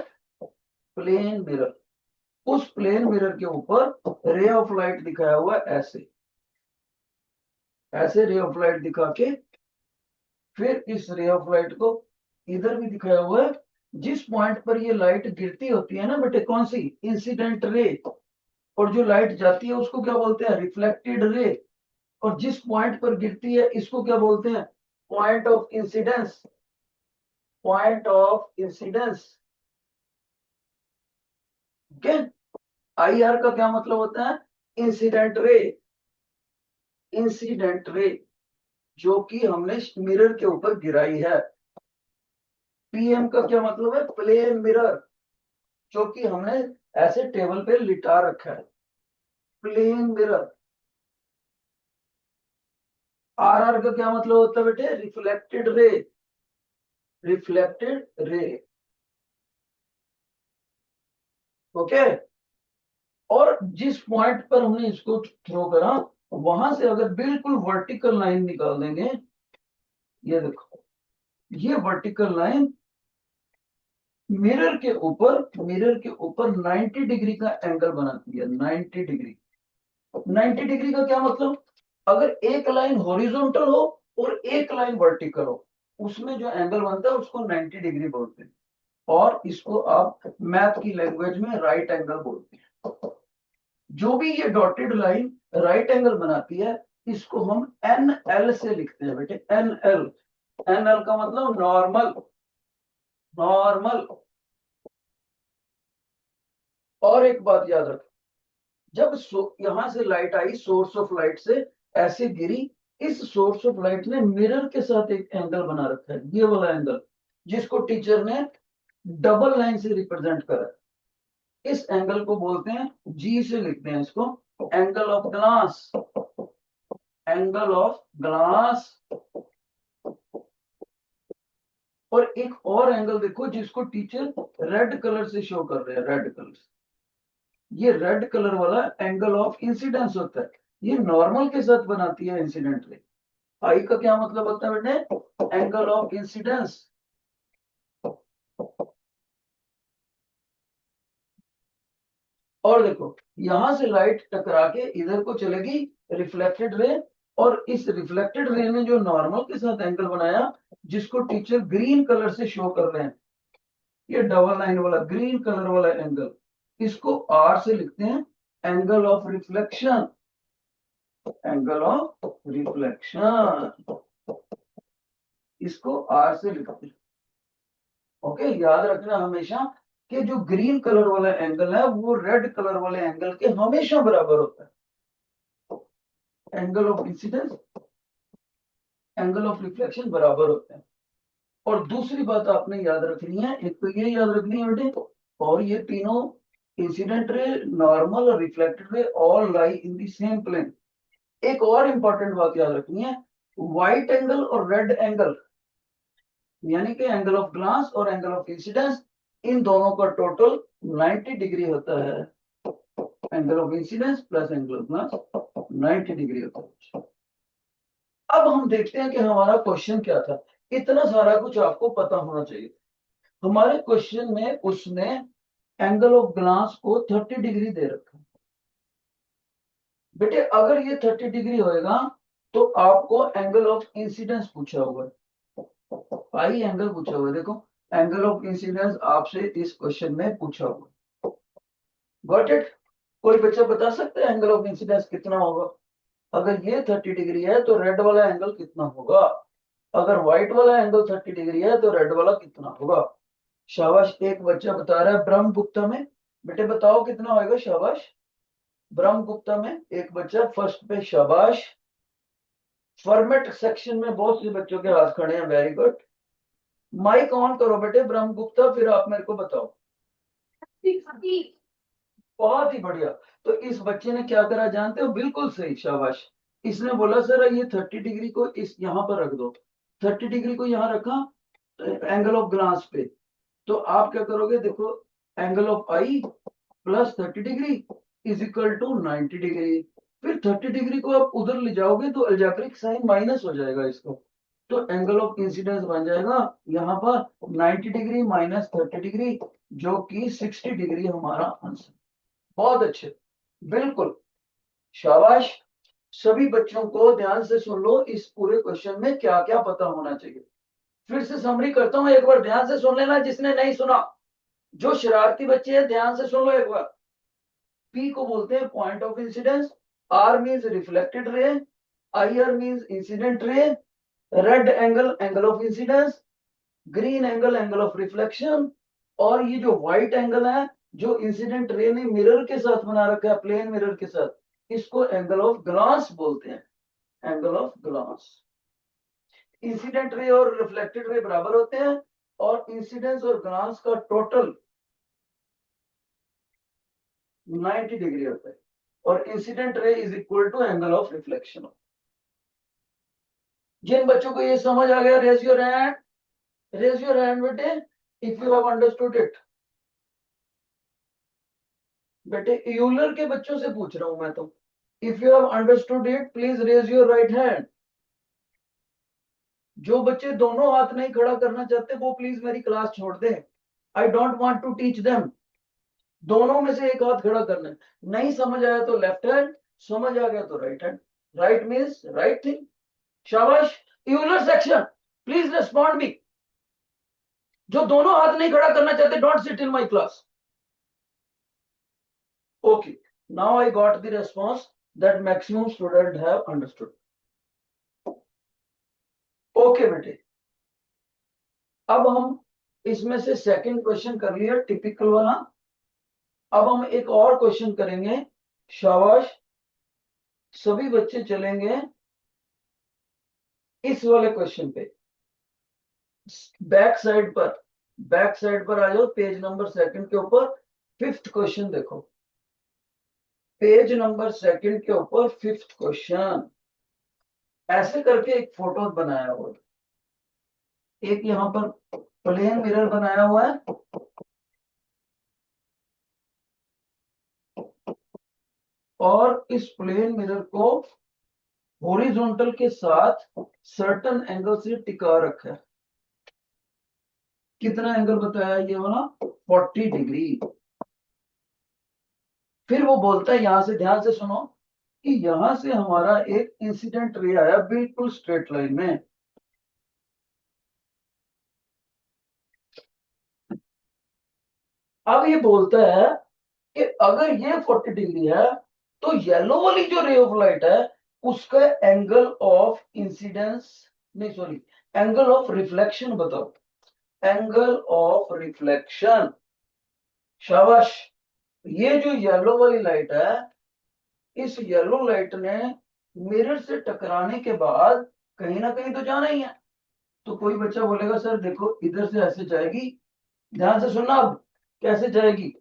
प्लेन मिरर, उस प्लेन मिरर के ऊपर रे ऑफ लाइट दिखाया हुआ है, ऐसे ऐसे रे ऑफ लाइट दिखा के फिर इस रे ऑफ लाइट को इधर भी दिखाया हुआ है। जिस पॉइंट पर ये लाइट गिरती होती है ना बेटे, कौन सी, इंसिडेंट रे, और जो लाइट जाती है उसको क्या बोलते हैं, रिफ्लेक्टेड रे। और जिस पॉइंट पर गिरती है इसको क्या बोलते हैं, point of incidence, point of incidence. Okay, I R का क्या मतलब होता है, इंसिडेंट रे, इंसिडेंट रे जो कि हमने मिरर के ऊपर गिराई है। पीएम का क्या मतलब है, प्लेन मिरर, जो कि हमने ऐसे टेबल पे लिटा रखा है, प्लेन मिरर। आर आर का क्या मतलब होता है बेटे, reflected ray, reflected ray. Okay, और जिस पॉइंट पर हमने इसको थ्रो करा, वहां से अगर बिल्कुल वर्टिकल लाइन निकाल देंगे, ये देखो, ये वर्टिकल लाइन मिरर के ऊपर 90 डिग्री का एंगल बनाती है, 90 डिग्री। 90 डिग्री का क्या मतलब, अगर एक लाइन हॉरिजॉन्टल हो और एक लाइन वर्टिकल हो, उसमें जो एंगल बनता है उसको 90 डिग्री बोलते हैं, और इसको आप मैथ की लैंग्वेज में राइट एंगल बोलते हैं। जो भी ये डॉटेड लाइन राइट एंगल बनाती है, इसको हम एन एल से लिखते हैं बेटे, एन एल। एन एल का मतलब नॉर्मल, नॉर्मल। और एक बात याद रख, जब यहां से light I, source of light से ऐसे गिरी, इस सोर्स ऑफ लाइट ने मिरर के साथ एक एंगल बना रखा है, ये वाला एंगल, जिसको टीचर ने डबल लाइन से रिप्रेजेंट करा। इस एंगल को बोलते हैं, जी से लिखते हैं इसको, angle of glass, angle of glass. और एक और एंगल देखो जिसको टीचर रेड कलर से शो कर रहे हैं, रेड कलर से, ये रेड कलर वाला एंगल ऑफ इंसिडेंस होता है। ये नॉर्मल के साथ बनाती है इंसिडेंट रे। आई का क्या मतलब होता है बेटे, एंगल ऑफ इंसिडेंस। और देखो, यहां से लाइट टकरा के इधर को चलेगी, रिफ्लेक्टेड रे, और इस रिफ्लेक्टेड रे ने जो नॉर्मल के साथ एंगल बनाया, जिसको टीचर ग्रीन कलर से शो कर रहे हैं, ये डबल लाइन वाला ग्रीन कलर वाला एंगल, इसको आर से लिखते हैं, angle of reflection, angle of reflection, इसको आर से लिखते हैं। ओके, याद रखना हमेशा कि जो ग्रीन कलर वाला एंगल है वो रेड कलर वाले एंगल के हमेशा बराबर होता है। Angle of incidence, angle of reflection बराबर होते हैं। और दूसरी बात आपने याद रखनी है, एक तो ये याद रखनी है बेटे, और ये तीनों इंसिडेंट रे, नॉर्मल और reflected ray all lie in the same plane. एक और इंपॉर्टेंट बात याद रखनी है, व्हाइट एंगल और रेड एंगल, यानी कि एंगल ऑफ ग्लास और एंगल ऑफ इंसिडेंस, इन दोनों का टोटल 90 डिग्री होता है। Angle of incidence plus angle of glass 90 degree होता है। अब हम देखते हैं कि हमारा क्वेश्चन क्या था। इतना सारा कुछ आपको पता होना चाहिए। हमारे क्वेश्चन में उसने एंगल ऑफ ग्लास को 30 डिग्री दे रखा है। बेटे अगर ये 30 डिग्री होएगा तो आपको एंगल ऑफ इंसिडेंस पूछा हुआ है, पाई एंगल पूछा हुआ है। देखो, एंगल ऑफ इंसिडेंस आपसे इस क्वेश्चन में पूछा हुआ। Got it? कोई बच्चा बता सकता है एंगल ऑफ इंसिडेंस कितना होगा? अगर ये 30 डिग्री है तो रेड वाला एंगल कितना होगा, अगर व्हाइट वाला एंगल 30 डिग्री है तो रेड वाला कितना होगा। शाबाश, एक बच्चा बता रहा है ब्रह्मगुप्ता में। बेटे बताओ कितना होएगा, शाबाश। ब्रह्मगुप्ता में एक बच्चा फर्स्ट पे, शाबाश। फॉर्मेट सेक्शन में बहुत से बच्चों के हाथ खड़े हैं, वेरी गुड। माइक ऑन करो बेटे ब्रह्मगुप्ता, फिर आप मेरे को बताओ। बहुत ही बढ़िया। तो इस बच्चे ने क्या करा जानते हो, बिल्कुल सही, शाबाश। इसने बोला सर ये 30 डिग्री को इस यहाँ पर रख दो, 30 डिग्री को यहाँ रखा एंगल ऑफ ग्लास पे। तो आप क्या करोगे, देखो angle of I plus 30 degree is equal to 90 degree. फिर 30 डिग्री को आप उधर ले जाओगे तो अलजेब्रिक साइन माइनस हो जाएगा इसको, तो एंगल ऑफ इंसिडेंस बन जाएगा यहाँ पर 90 डिग्री माइनस 30 डिग्री, जो कि 60 डिग्री हमारा आंसर। बहुत अच्छे, बिल्कुल, शाबाश। सभी बच्चों को ध्यान से सुन लो, इस पूरे क्वेश्चन में क्या क्या पता होना चाहिए। फिर से समरी करता हूं, एक बार ध्यान से सुन लेना जिसने नहीं सुना। जो शरारती बच्चे हैं ध्यान से सुन लो एक बार। पी को बोलते हैं point of incidence, R means reflected ray, I R means incident ray, red angle angle of incidence, green angle angle of reflection, और ये जो व्हाइट एंगल है जो इंसिडेंट रे ने मिरर के साथ बना रखा है, प्लेन मिरर के साथ, इसको एंगल ऑफ ग्लास बोलते हैं, angle of glass. Incident ray और रिफ्लेक्टेड रे बराबर होते हैं, और इंसिडेंस और ग्लास का टोटल 90 डिग्री होता है, और incident ray is equal to angle of reflection. जिन बच्चों को ये समझ आ गया, raise your hand, raise your hand बेटे, if you have understood it. बेटे यूलर के बच्चों से पूछ रहा हूं मैं तो। If you have understood it please raise your right hand. जो बच्चे दोनों हाथ नहीं खड़ा करना चाहते वो प्लीज मेरी क्लास छोड़ दें, I don't want to teach them. दोनों में से एक हाथ खड़ा करना है। नहीं समझ आया तो लेफ्ट हैंड, समझ आ गया तो right hand. Right means right thing, शाबाश। Euler section please respond me. जो दोनों हाथ नहीं खड़ा करना चाहते don't sit in my class. Okay, now I got the response that maximum student have understood. Okay बेटे, अब हम इसमें से सेकंड क्वेश्चन कर लिया टिपिकल वाला। अब हम एक और क्वेश्चन करेंगे, शाबाश। सभी बच्चे चलेंगे इस वाले क्वेश्चन पे, बैक साइड पर, बैक साइड पर आ जाओ, पेज नंबर सेकंड के ऊपर फिफ्थ क्वेश्चन देखो, पेज नंबर सेकंड के ऊपर फिफ्थ क्वेश्चन। ऐसे करके एक फोटो बनाया हुआ है, एक यहां पर प्लेन मिरर बनाया हुआ है, और इस प्लेन मिरर को हॉरिजॉन्टल के साथ सर्टन एंगल से टिका रखा है। कितना एंगल बताया ये वाला, 40 डिग्री। फिर वो बोलता है, यहां से ध्यान से सुनो, कि यहां से हमारा एक इंसिडेंट रे आया बिल्कुल स्ट्रेट लाइन में। अब ये बोलता है कि अगर ये 40 डिग्री है तो येलो वाली जो रे ऑफ लाइट है उसका एंगल ऑफ इंसिडेंस, नहीं सॉरी, एंगल ऑफ रिफ्लेक्शन बताओ, एंगल ऑफ रिफ्लेक्शन। शाबाश। ये जो येलो वाली लाइट है, इस येलो लाइट ने मिरर से टकराने के बाद कहीं ना कहीं तो जाना ही है। तो कोई बच्चा बोलेगा सर देखो इधर से ऐसे जाएगी, ध्यान से सुनना अब, कैसे जाएगी।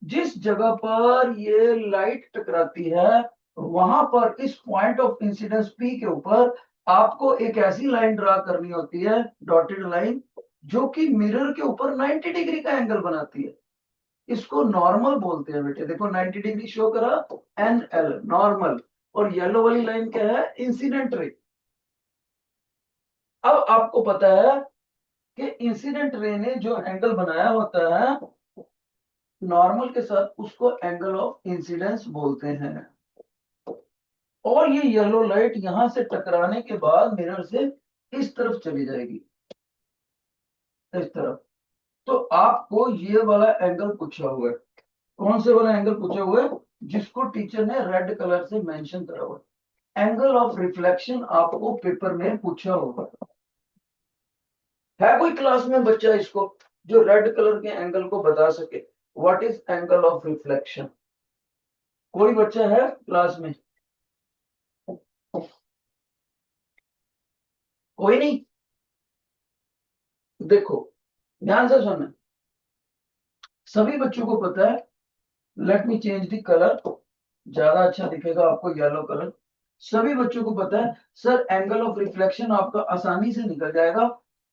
जिस जगह पर ये लाइट टकराती है वहां पर इस पॉइंट ऑफ इंसिडेंस पी के ऊपर आपको एक ऐसी लाइन ड्रा करनी होती है, डॉटेड लाइन, जो कि मिरर के ऊपर 90 डिग्री का एंगल बनाती है। इसको नॉर्मल बोलते हैं बेटे, देखो 90 डिग्री शो करा, एन एल नॉर्मल, और येलो वाली लाइन क्या है, इंसिडेंट रे। अब आपको पता है कि इंसिडेंट रे ने जो एंगल बनाया होता है नॉर्मल के साथ, उसको एंगल ऑफ इंसिडेंस बोलते हैं। और ये येलो लाइट यहां से टकराने के बाद मिरर से इस तरफ चली जाएगी, इस तरफ। तो आपको ये वाला एंगल पूछा हुआ है, कौन से वाला एंगल पूछा हुआ है, जिसको टीचर ने रेड कलर से मेंशन करा हुआ है। एंगल ऑफ रिफ्लेक्शन आपको पेपर में पूछा होगा। है कोई क्लास में बच्चा इसको जो रेड कलर के एंगल को बता सके? What is angle of reflection? कोई बच्चा है क्लास में? कोई नहीं? देखो ध्यान से सुनना, सभी बच्चों को पता है। Let me change the colour, ज्यादा अच्छा दिखेगा आपको येलो कलर। सभी बच्चों को पता है सर, एंगल ऑफ रिफ्लेक्शन आपका आसानी से निकल जाएगा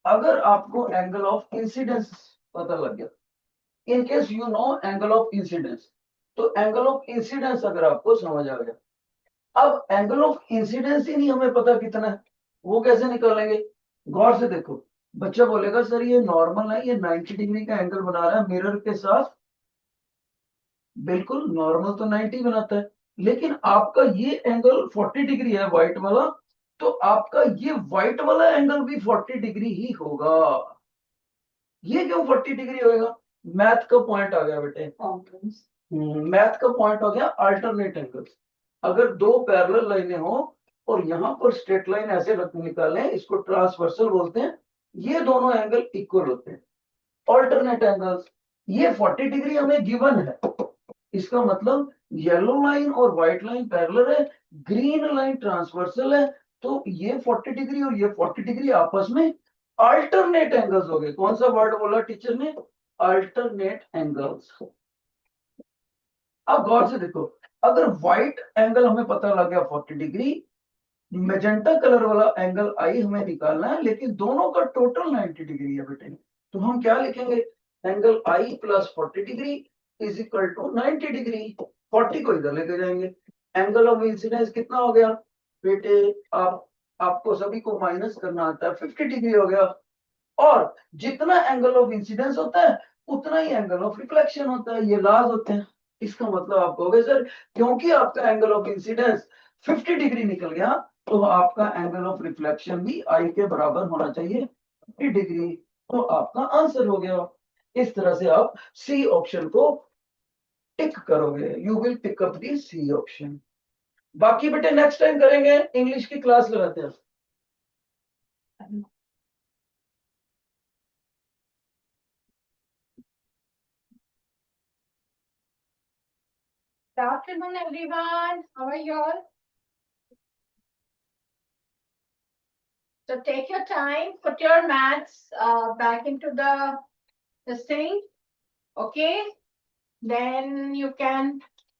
अगर आपको एंगल ऑफ इंसिडेंस पता लग गया। In case you know angle of incidence, तो एंगल ऑफ इंसिडेंस अगर आपको समझ आ गया। अब एंगल ऑफ इंसिडेंस ही नहीं हमें पता कितना है, वो कैसे निकालेंगे? गौर से देखो, बच्चा बोलेगा सर ये नॉर्मल है, ये 90 डिग्री का एंगल बना रहा है मिरर के साथ। बिल्कुल नॉर्मल तो 90 बनाता है, लेकिन आपका ये एंगल 40 डिग्री है व्हाइट वाला, तो आपका ये व्हाइट वाला एंगल भी 40 डिग्री ही होगा। ये क्यों 40 डिग्री होगा? मैथ का पॉइंट आ गया बेटे। मैथ का पॉइंट हो गया अल्टरनेट एंगल्स। अगर दो पैरेलल लाइनें हो और यहाँ पर स्ट्रेट लाइन ऐसे निकालें, इसको ट्रांसवर्सल बोलते हैं, ये दोनों एंगल इक्वल होते हैं, अल्टरनेट एंगल्स। ये 40 डिग्री हमें गिवन है, इसका मतलब येलो लाइन और व्हाइट लाइन पैरेलल है, ग्रीन लाइन ट्रांसवर्सल है, तो ये 40 डिग्री और ये 40 डिग्री आपस में अल्टरनेट एंगल्स हो गए। कौन सा वर्ड बोला टीचर ने? Alternate angles. अब गौर से देखो, अगर व्हाइट एंगल हमें पता लग गया 40 डिग्री, मेजेंटा कलर वाला एंगल आई हमें निकालना है, लेकिन दोनों का टोटल 90 डिग्री है बेटे, तो हम क्या लिखेंगे? Angle I plus 40 degree is equal to 90 degree. 40 को इधर लेके जाएंगे, एंगल ऑफ इंसिडेंस कितना हो गया बेटे? आपको सभी को माइनस करना आता है, 50 डिग्री हो गया। और जितना एंगल ऑफ इंसिडेंस होता है उतना ही एंगल ऑफ रिफ्लेक्शन होता है, ये लाज होते हैं। इसका मतलब आप कहोगे सर क्योंकि आपका एंगल ऑफ इंसिडेंस 50 डिग्री निकल गया, तो आपका एंगल ऑफ रिफ्लेक्शन भी आई के बराबर होना चाहिए 50 डिग्री, तो आपका आंसर हो गया। इस तरह से आप सी ऑप्शन को टिक करोगे, you will pick up the C option. बाकी बेटे नेक्स्ट टाइम करेंगे, इंग्लिश की क्लास लगाते हैं। Good afternoon, everyone. How are you all? So take your time, put your maths back into this thing, okay? Then you can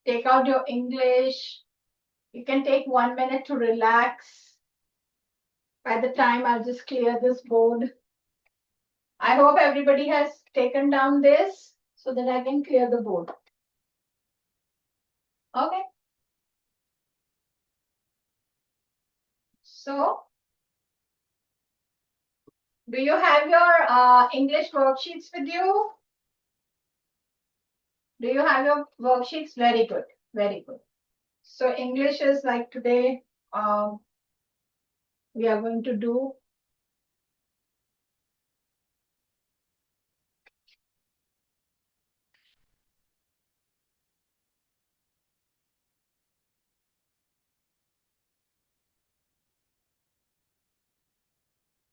take out your English. You can take 1 minute to relax. By the time I'll just clear this board. I hope everybody has taken down this so that I can clear the board. Okay. So, do you have your English worksheets with you? Do you have your worksheets? Very good. Very good. So English is like today, we are going to do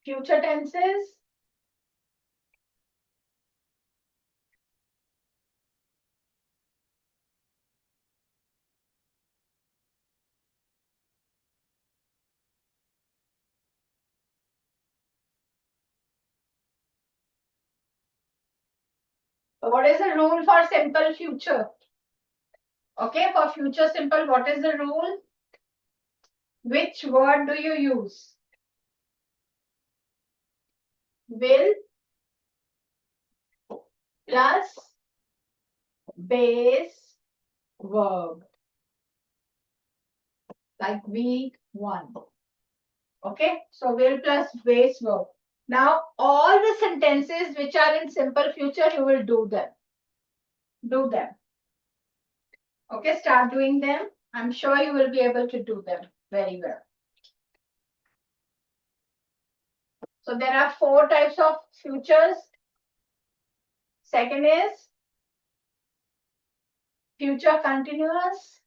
future tenses. So what is the rule for simple future? Okay, for future simple, what is the rule? Which word do you use? Will plus base verb. Like week 1. Okay, so will plus base verb. Now all the sentences which are in simple future, you will do them. Do them. Okay, start doing them. I'm sure you will be able to do them very well. So there are 4 types of futures. Second is future continuous.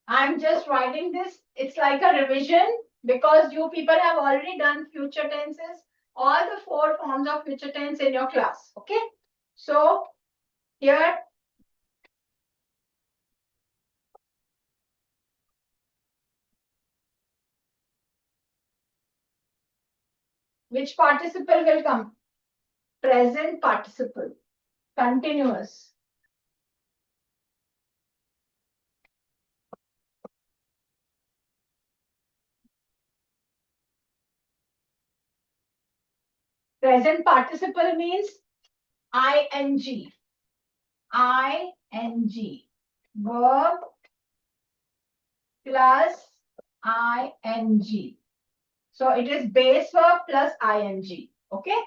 I'm just writing this. It's like a revision because you people have already done future tenses, all the 4 forms of future tense in your class. Okay. So here, which participle will come? Present participle, continuous. Present participle means ing. ing. Verb plus ing. So it is base verb plus ing. Okay.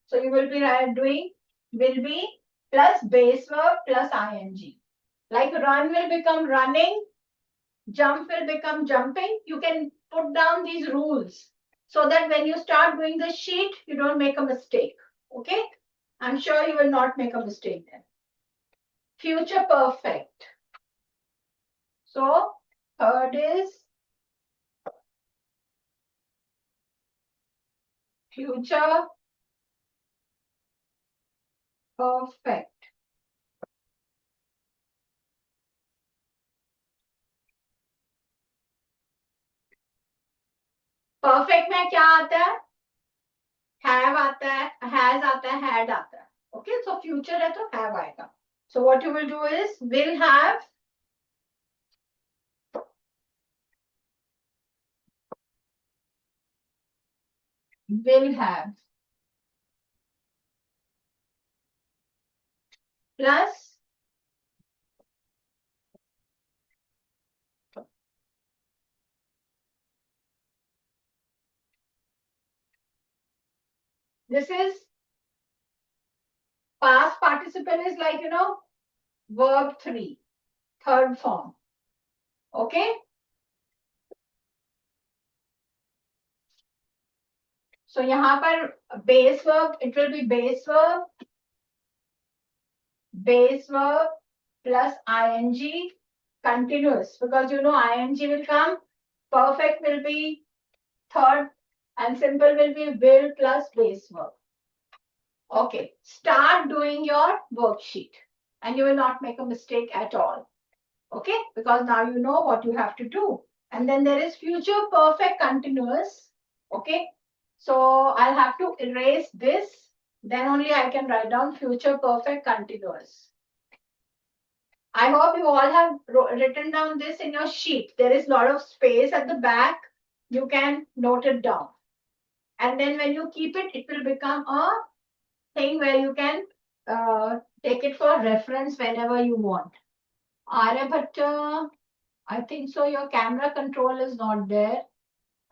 So you will be doing will be plus base verb plus ing. Like run will become running, jump will become jumping. You can put down these rules so that when you start doing the sheet, you don't make a mistake. Okay. I'm sure you will not make a mistake then. Future perfect. So third is future perfect. Perfect में क्या आता है? Have आता है, has आता है, had आता है. ओके, सो फ्यूचर है तो हैव आएगा. So what you will do is will have plus this is past participle is like verb 3, third form. Okay. So यहाँ पर base verb, it will be base verb plus ing continuous, because ing will come, perfect will be third, and simple will be will plus base verb. Okay, start doing your worksheet and you will not make a mistake at all. Okay, because now you know what you have to do. And then there is future perfect continuous. Okay, so I'll have to erase this. Then only I can write down future perfect continuous. I hope you all have written down this in your sheet. There is a lot of space at the back. You can note it down. And then when you keep it, it will become a thing where you can take it for reference whenever you want. Aryabhatta, I think so your camera control is not there.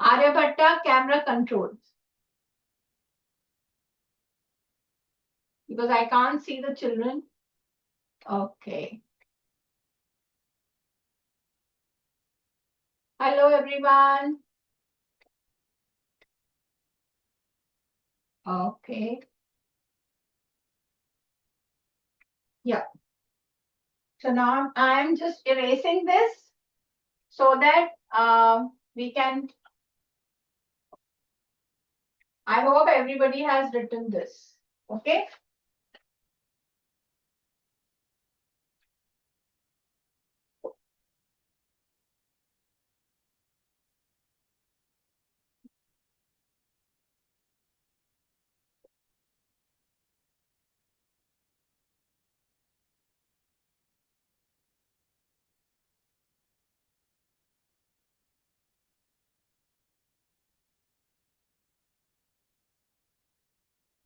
Aryabhatta, camera controls. Because I can't see the children. Okay. Hello, everyone. Okay. Yeah. So now I'm just erasing this so that we can. I hope everybody has written this. Okay.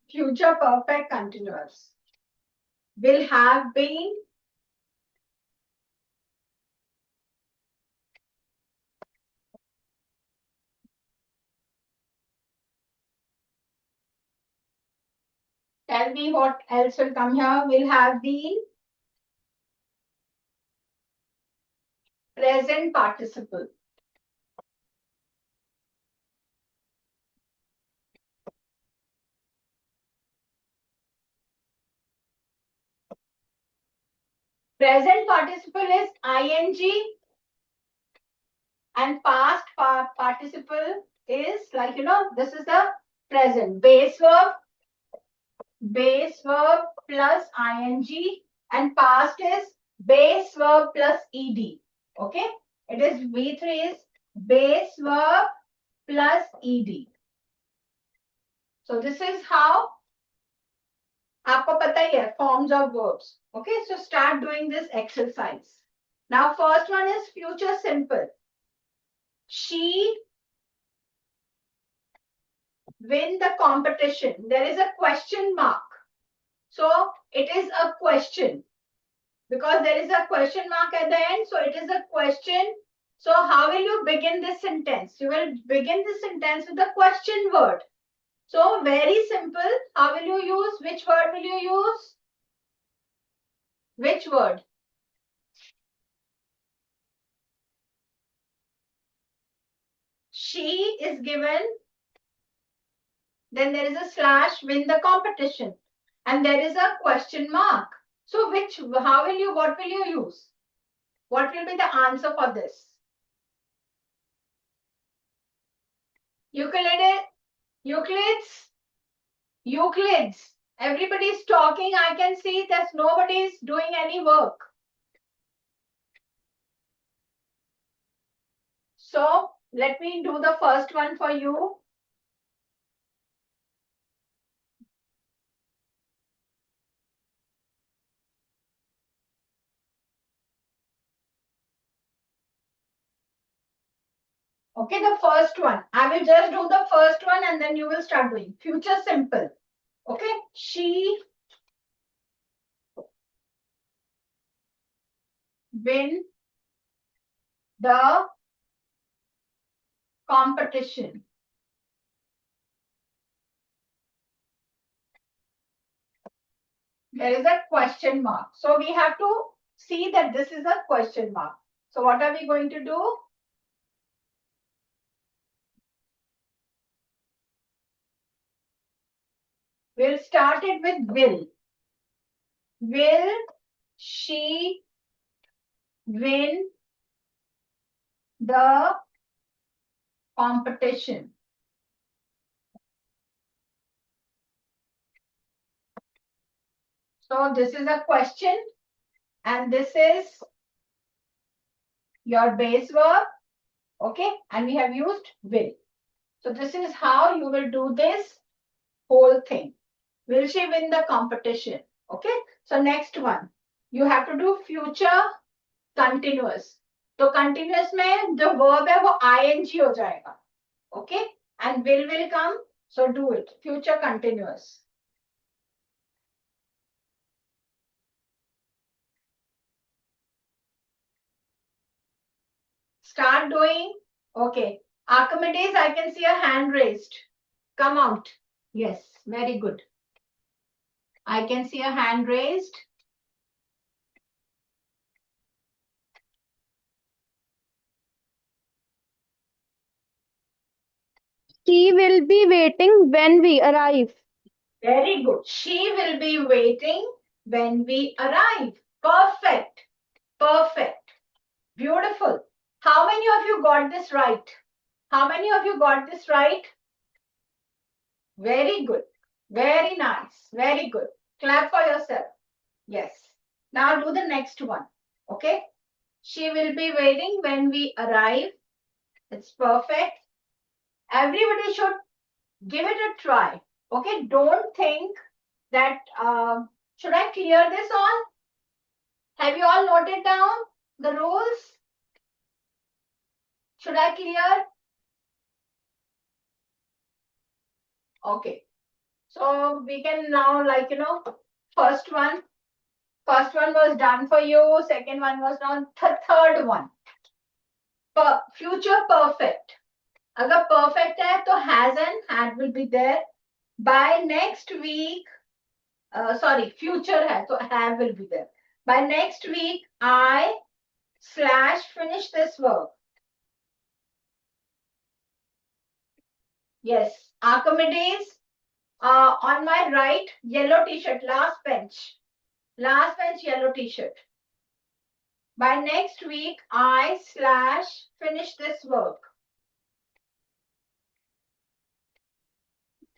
Future perfect continuous. Will have been. Tell me what else will come here. Will have been. Present participle. Present participle is ing and past participle is like, this is the present. Base verb plus ing, and past is base verb plus ed. Okay, it is V3 is base verb plus ed. So this is how आपको पता ही है forms of verbs. Okay, so start doing this exercise. Now first one is future simple. She win the competition. There is a question mark. So it is a question. Because there is a question mark at the end, so it is a question. So how will you begin this sentence? You will begin this sentence with the question word. So very simple. How will you use? Which word will you use? Which word? She is given. Then there is a slash, win the competition. And there is a question mark. So what will you use? What will be the answer for this? Euclids. Everybody is talking. I can see that nobody is doing any work. So let me do the first one for you. Okay, the first one. I will just do the first one and then you will start doing. Future simple. Okay, she win the competition. There is a question mark. So we have to see that this is a question mark. So what are we going to do? We'll start it with will. Will she win the competition? So this is a question and this is your base verb. Okay, and we have used will. So this is how you will do this whole thing. Will she win the competition? Okay, so next one. You have to do future continuous. तो continuous में जो verb है वो ing हो जाएगा. Okay, and will come. So do it. Future continuous. Start doing. Okay. Archimedes, I can see a hand raised. Come out. Yes, very good. I can see a hand raised. She will be waiting when we arrive. Very good. She will be waiting when we arrive. Perfect. Perfect. Beautiful. How many of you got this right? How many of you got this right? Very good. Very nice. Very good. Clap for yourself. Yes. Now do the next one. Okay. She will be waiting when we arrive. It's perfect. Everybody should give it a try. Okay. Don't think that, should I clear this all? Have you all noted down the rules? Should I clear? Okay. So we can now, first one was done for you. Second one was done. Third one. Future perfect. अगर perfect है तो has and had will be there. By next week, future है तो have will be there. By next week, I / finish this work. Yes, Archimedes. On my right, yellow t-shirt, last bench, yellow t-shirt. By next week, I / finish this work.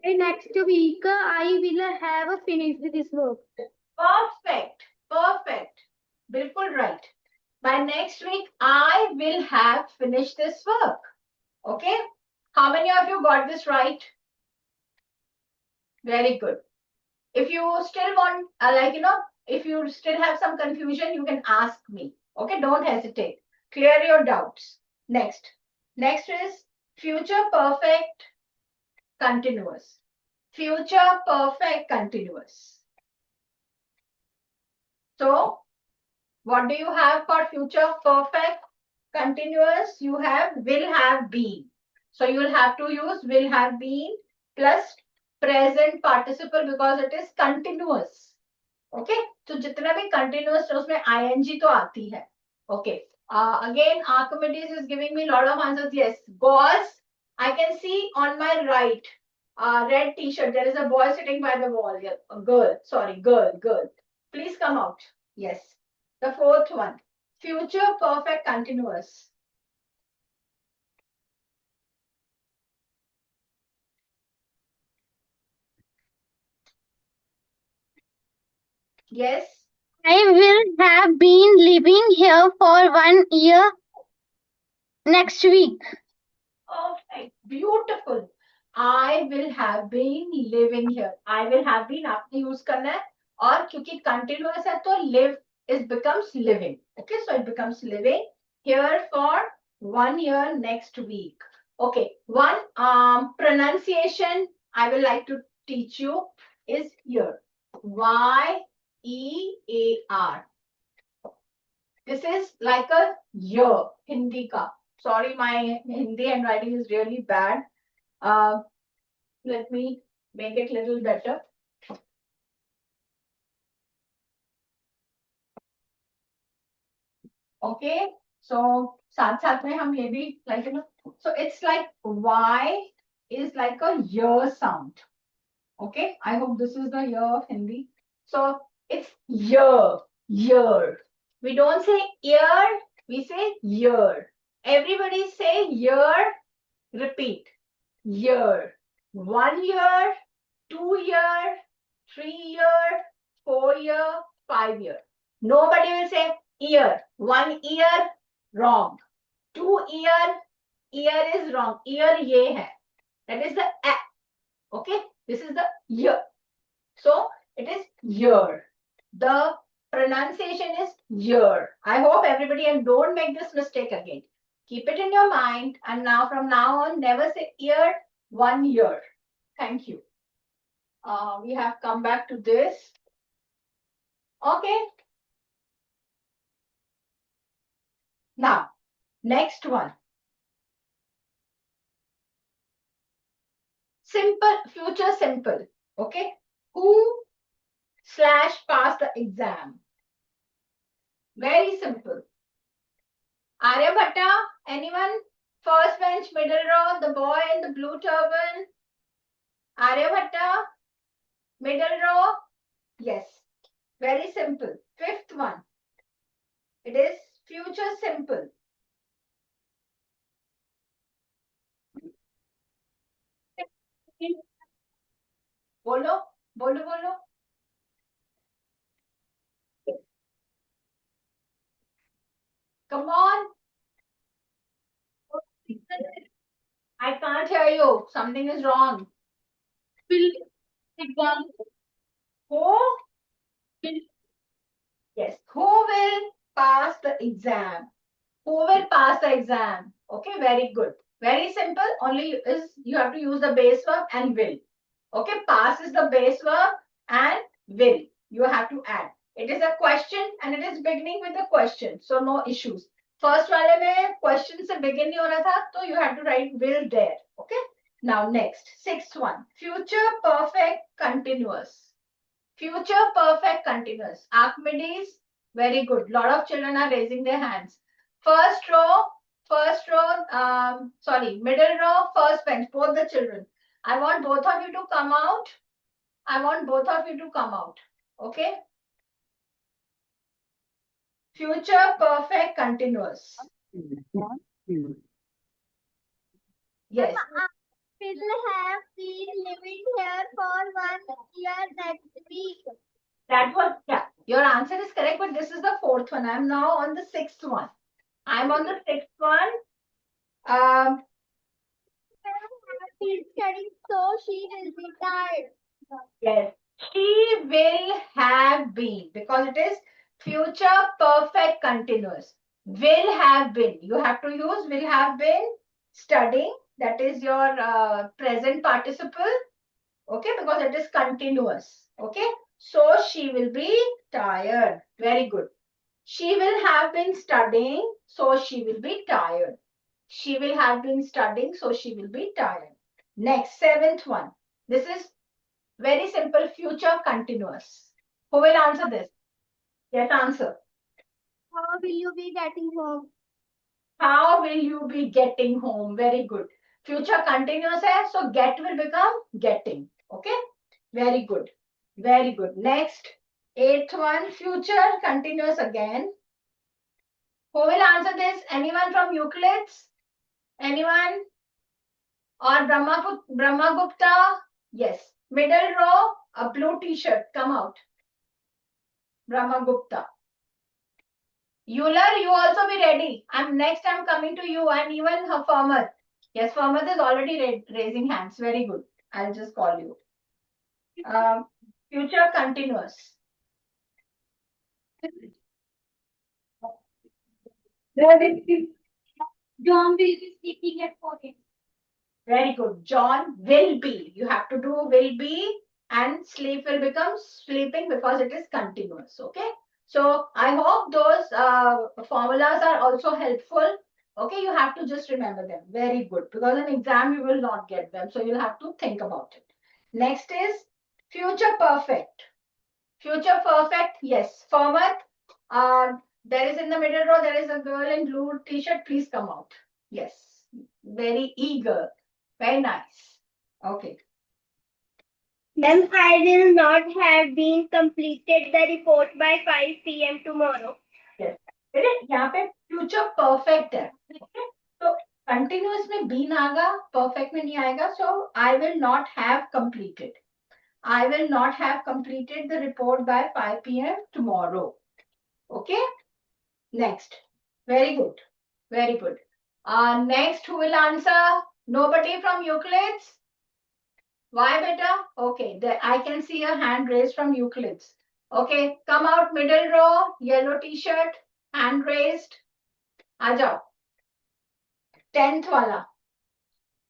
Next week, I will have finished this work. Perfect. Perfect. Bilkul right. By next week, I will have finished this work. Okay? How many of you got this right? Very good. If you still want, if you still have some confusion, you can ask me. Okay? Don't hesitate. Clear your doubts. Next. Next is future perfect continuous. Future perfect continuous. So, what do you have for future perfect continuous? You have will have been. So you will have to use will have been plus present participle because it is continuous. Okay? So जितना भी continuous है उसमें ing तो आती है. Okay. Again, Archimedes is giving me a lot of answers. Yes. Gauze, I can see on my right. Red t-shirt. There is a boy sitting by the wall here. A girl. Sorry, girl. Please come out. Yes. The fourth one. Future perfect continuous. Yes. I will have been living here for 1 year next week. Perfect. Beautiful. I will have been living here. I will have been आपने use करना है और क्योंकि continuous है तो live is becomes living. Okay, so it becomes living here for 1 year next week. Okay, one pronunciation I will like to teach you is here. YEAR. This is like a year, Hindi ka. Sorry, my Hindi handwriting is really bad. Let me make it a little better. Okay, so साथ में हम ये भी like so it's like Y is like a year sound. Okay, I hope this is the year of Hindi. So it's year. We don't say year, we say year. Everybody say year, repeat. Year. 1 year, 2 year, 3 year, 4 year, 5 year. Nobody will say year. 1 year, wrong. 2 year is wrong. Year ye hai. That is the a. Okay, this is the year. So it is year. The pronunciation is year. I hope everybody, and don't make this mistake again. Keep it in your mind, and now from now on, never say year, 1 year. Thank you. We have come back to this. Okay. Now, next one. Simple, future simple. Okay. Who / pass the exam? Very simple. Aryabhatta, anyone? First bench, middle row, the boy in the blue turban. Aryabhatta, middle row. Yes. Very simple. Fifth one. It is future simple. Bolo, bolo. Come on. I can't hear you. Something is wrong. Who? Yes. Who will pass the exam? Who will pass the exam? Okay, very good. Very simple. Only is you have to use the base verb and will. Okay, pass is the base verb and will. You have to add. It is a question and it is beginning with a question. So no issues. First वाले में question से begin नहीं हो रहा था, तो you have to write will there. Okay. Now next, sixth one. Future perfect continuous. Future perfect continuous. Archimedes, very good. Lot of children are raising their hands. First row, middle row, first bench, both the children. I want both of you to come out. Okay. Future perfect continuous. Yes. Will have been living here for 1 year next week. That was, yeah, your answer is correct, but this is the fourth one. I'm now on the sixth one. I'm on the sixth one. She's studying, so she will be tired. Yes, she will have been, because it is future perfect continuous. Will have been. You have to use will have been studying. That is your present participle. Okay, because it is continuous. Okay, so she will be tired. Very good. She will have been studying, so she will be tired. She will have been studying, so she will be tired. Next, seventh one. This is very simple, future continuous. Who will answer this? Yes, answer. How will you be getting home? How will you be getting home? Very good. Future continuous hai, so get will become getting. Okay? Very good. Very good. Next, eighth one, future continuous again. Who will answer this? Anyone from Euclids? Anyone? Or Brahma Gupta? Yes. Middle row, a blue t-shirt. Come out. Brahma Gupta. Euler, you also be ready. I'm coming to you, and even her Farmer. Yes, Farmer is already raising hands. Very good. I'll just call you. Future continuous. John will be sleeping at 14. Very good. John will be. You have to do will be, and sleep will become sleeping because it is continuous. Okay. So I hope those formulas are also helpful. Okay, you have to just remember them. Very good. Because in exam you will not get them. So you'll have to think about it. Next is future perfect. Future perfect. Yes. Format. There is in the middle row, there is a girl in blue t-shirt. Please come out. Yes. Very eager. Very nice. Okay. Ma'am, I will not have been completed the report by 5 p.m. tomorrow. Yes. यहाँ पे future perfect है. Okay. So continuous में been आएगा, perfect में नहीं आएगा. So I will not have completed. I will not have completed the report by 5 p.m. tomorrow. Okay. Next. Very good. Very good. Next, who will answer? Nobody from Euclids? Why, beta? Okay, I can see a hand raised from Euclids. Okay, come out middle row, yellow t-shirt, hand raised. Aajao. 10th wala.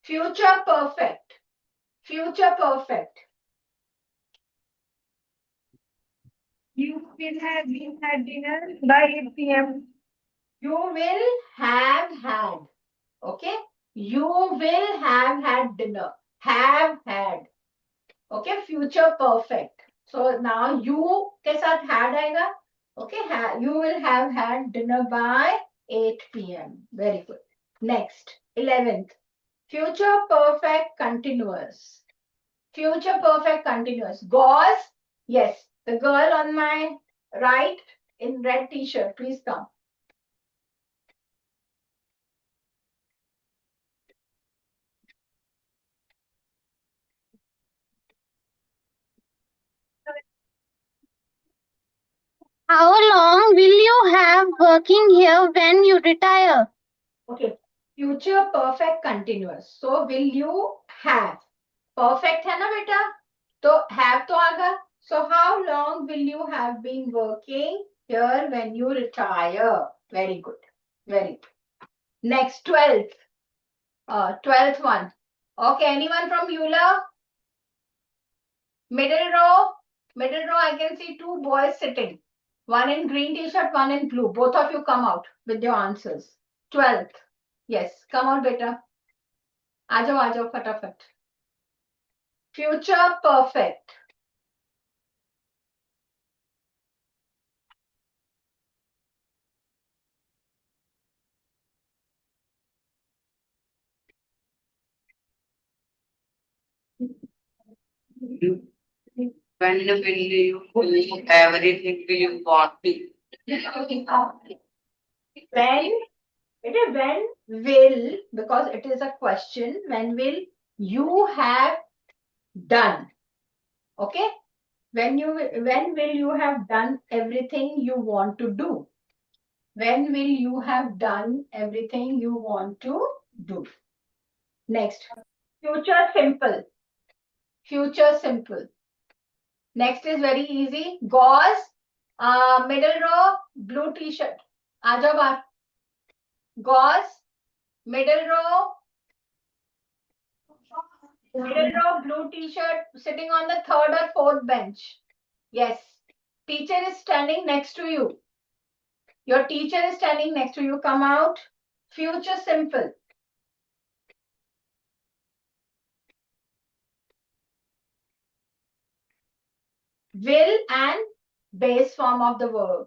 Future perfect. Future perfect. You will have been had dinner by 8 p.m. You will have had. Okay, you will have had dinner. Have had. Okay, future perfect. So now you के साथ had आएगा. Okay, you will have had dinner by 8 p.m. Very good. Next, 11th. Future perfect continuous. Future perfect continuous. Gauze. Yes, the girl on my right in red t-shirt, please come. How long will you have working here when you retire? Okay, future perfect continuous. So will you have? Perfect है ना बेटा? तो have तो आगा. So how long will you have been working here when you retire? Very good. Very good. Next, 12th. 12th one. Okay, anyone from Euler? Middle row. Middle row, I can see two boys sitting. One in green t-shirt, one in blue. Both of you come out with your answers. 12th. Yes, come out, beta. Aajo, fatafat. Future perfect. When will you finish everything will you want to? When it is when will, because it is a question, when will you have done? Okay? When will you have done everything you want to do? When will you have done everything you want to do? Next, future simple. Future simple. Next is very easy. Gauze, middle row, blue t-shirt. आ जाओ बाहर. Gauze, middle row, blue t-shirt, sitting on the third or fourth bench. Yes. Teacher is standing next to you. Your teacher is standing next to you. Come out. Future simple. Will and base form of the verb.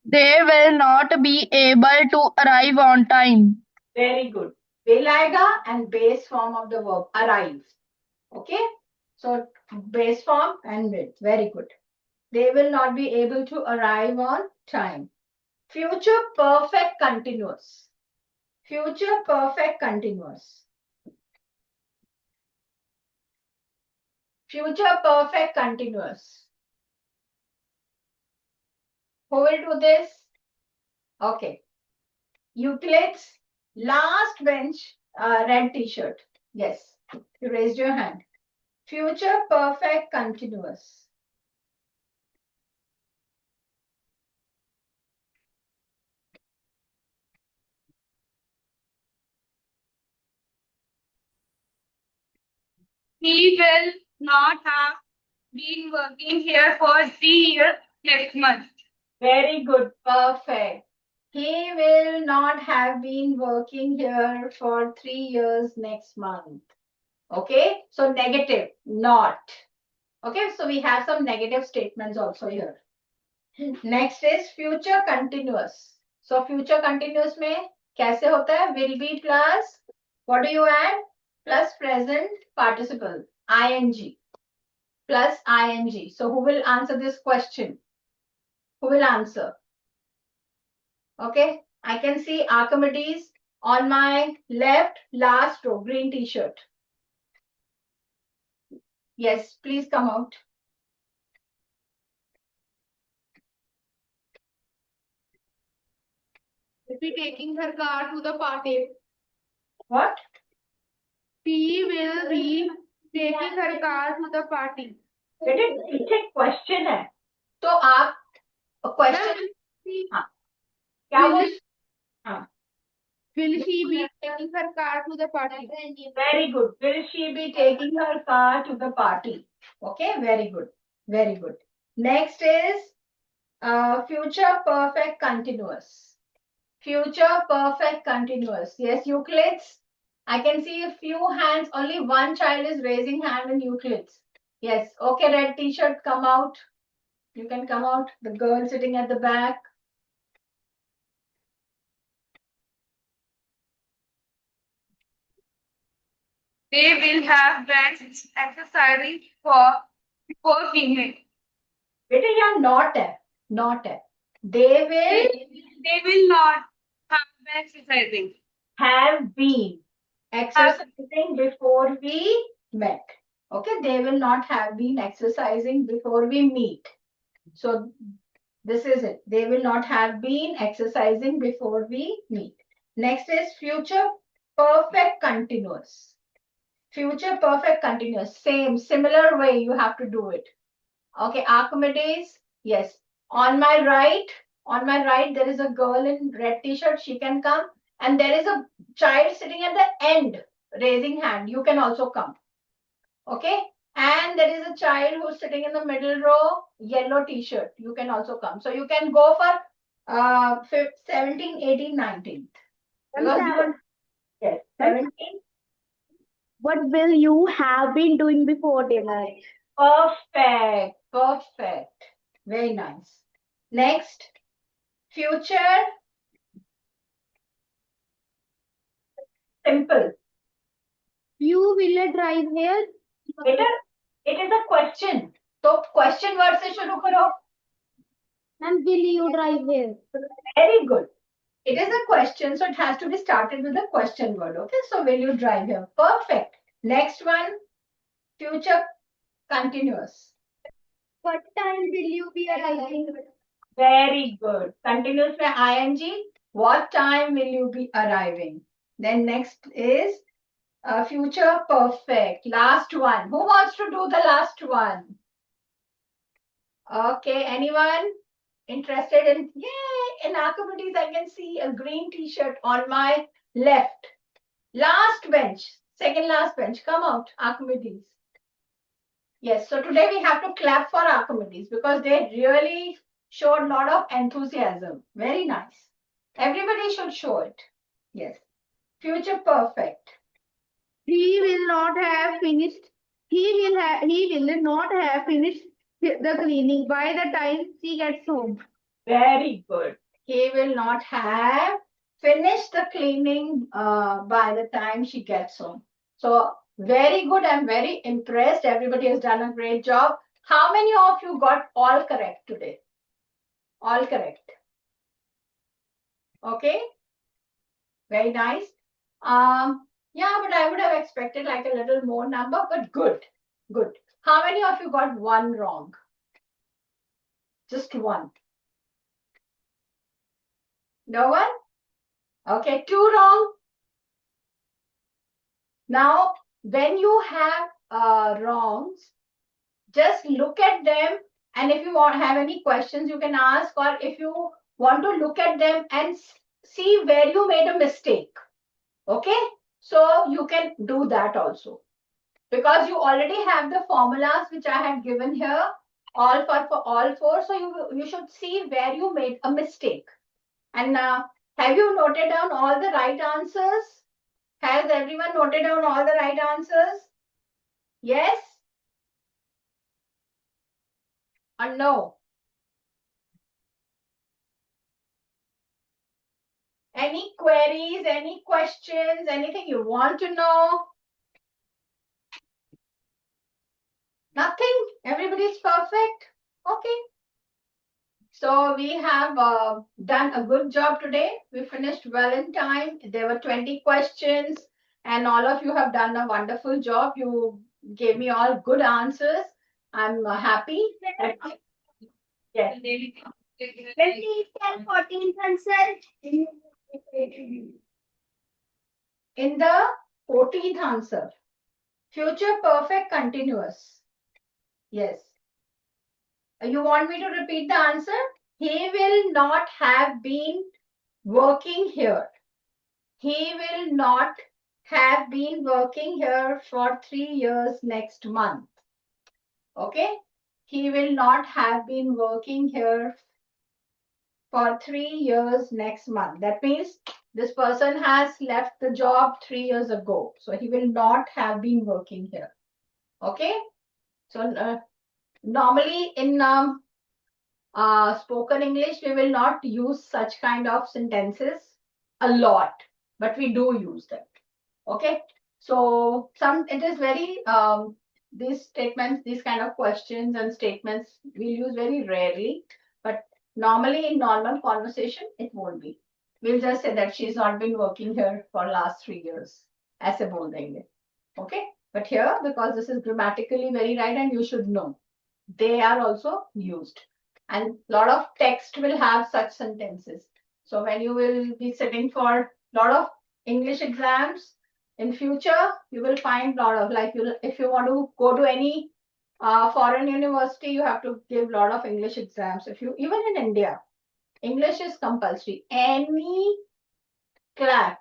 They will not be able to arrive on time. Very good. Will आएगा and base form of the verb arrive. Okay. So base form and will. Very good. They will not be able to arrive on time. Future perfect continuous. Future perfect continuous. Future perfect continuous. Who will do this? Okay. Euclid's last bench, red t-shirt. Yes. You raised your hand. Future perfect continuous. He will not have been working here for 3 years next month. Very good. Perfect. He will not have been working here for 3 years next month. Okay. So negative, not. Okay. So we have some negative statements also here. Next is future continuous. So future continuous में कैसे होता है? Will be plus, what do you add? Plus present participle, ing, plus ing. So who will answer this question? Who will answer? Okay, I can see Archimedes on my left, last row, green t-shirt. Yes, please come out. Be taking her car to the party. What? She will be taking her car to the party. बेटे पीछे question है तो आप question क्या बोल Will she be taking her car to the party? Very good. Will she be taking her car to the party? Okay, very good. Very good. Next is future perfect continuous. Future perfect continuous. Yes, Euclid's. I can see a few hands. Only one child is raising hand in Euclid's. Yes. Okay, red t-shirt, come out. You can come out. The girl sitting at the back. They will have been exercising for before we met. बेटे यहाँ not है. Not है. They will not have been exercising. have been exercising before we met. Okay, they will not have been exercising before we meet. So this is it. They will not have been exercising before we meet. Next is future perfect continuous. Future perfect continuous. Same, similar way you have to do it. Okay, Archimedes. Yes. On my right, there is a girl in red t-shirt. She can come. And there is a child sitting at the end, raising hand. You can also come. Okay. And there is a child who's sitting in the middle row, yellow t-shirt. You can also come. So you can go for 17, 18, 19. Yes, 17. What will you have been doing before dinner? Perfect. Perfect. Very nice. Next, future simple. You will drive here. It is a question. So question word से शुरू करो. And will you drive here? Very good. It is a question, so it has to be started with a question word. Okay, so will you drive here? Perfect. Next one, future continuous. What time will you be arriving? Very good. Continuous में ing. What time will you be arriving? Then next is future perfect. Last one. Who wants to do the last one? Okay, anyone interested in? Yay! In Archimedes, I can see a green T-shirt on my left. Last bench, second last bench. Come out, Archimedes. Yes, so today we have to clap for Archimedes because they really showed a lot of enthusiasm. Very nice. Everybody should show it. Yes. Future perfect. He will not have finished. He will not have finished the cleaning by the time she gets home. Very good. He will not have finished the cleaning by the time she gets home. So very good. I'm very impressed. Everybody has done a great job. How many of you got all correct today? All correct. Okay. Very nice. Yeah, but I would have expected like a little more number, but good. Good. How many of you got one wrong? Just one. No one? Okay, two wrong. Now, when you have wrongs, just look at them, and if you have any questions, you can ask, or if you want to look at them and see where you made a mistake. Okay, so you can do that also, because you already have the formulas which I had given here, all for all four. So you should see where you made a mistake. And have you noted down all the right answers? Has everyone noted down all the right answers? Yes or no? Any queries, any questions, anything you want to know? Nothing? Everybody's perfect? Okay. So we have done a good job today. We finished well in time. There were 20 questions and all of you have done a wonderful job. You gave me all good answers. I'm happy. Yes. Please tell 14th answer. In the 14th answer, future perfect continuous. Yes. You want me to repeat the answer? He will not have been working here. He will not have been working here for 3 years next month. Okay? He will not have been working here for 3 years next month. That means this person has left the job 3 years ago. So he will not have been working here. Okay? So normally in spoken English, we will not use such kind of sentences a lot, but we do use them. Okay? So it is very, these statements, these kind of questions and statements we'll use very rarely, but normally in normal conversation, it won't be. We'll just say that she's not been working here for last 3 years. ऐसे बोल देंगे. Okay? But here, because this is grammatically very right and you should know, they are also used. And a lot of text will have such sentences. So when you will be sitting for a lot of English exams in future, you will find a lot of, like, if you want to go to any foreign university, you have to give a lot of English exams. Even in India, English is compulsory. Any CLAT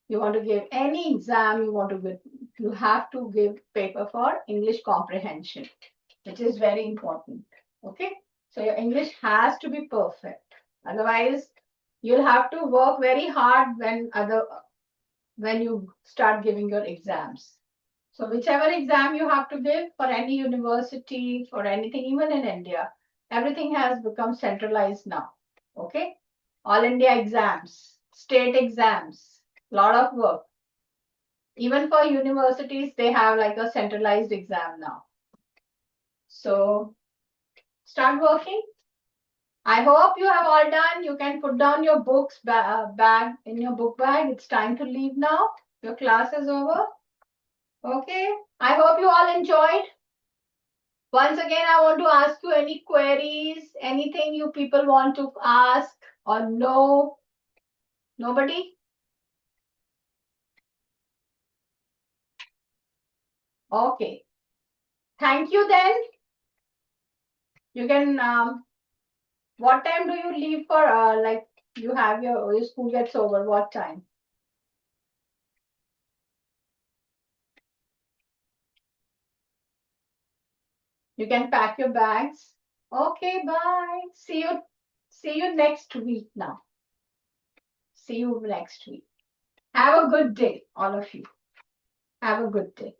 you want to give, any exam you want to give, you have to give paper for English comprehension, which is very important. Okay, so your English has to be perfect. Otherwise, you'll have to work very hard when you start giving your exams. So whichever exam you have to give for any university, for anything, even in India, everything has become centralized now. Okay, all India exams, state exams, lot of work. Even for universities, they have like a centralized exam now. So start working. I hope you have all done. You can put down your books bag in your book bag. It's time to leave now. Your class is over. Okay. I hope you all enjoyed. Once again, I want to ask you any queries, anything you people want to ask or know. Nobody? Okay. Thank you then. You can, what time do you leave for, like you have your school gets over, what time? You can pack your bags. Okay, bye. See you next week now. See you next week. Have a good day, all of you. Have a good day.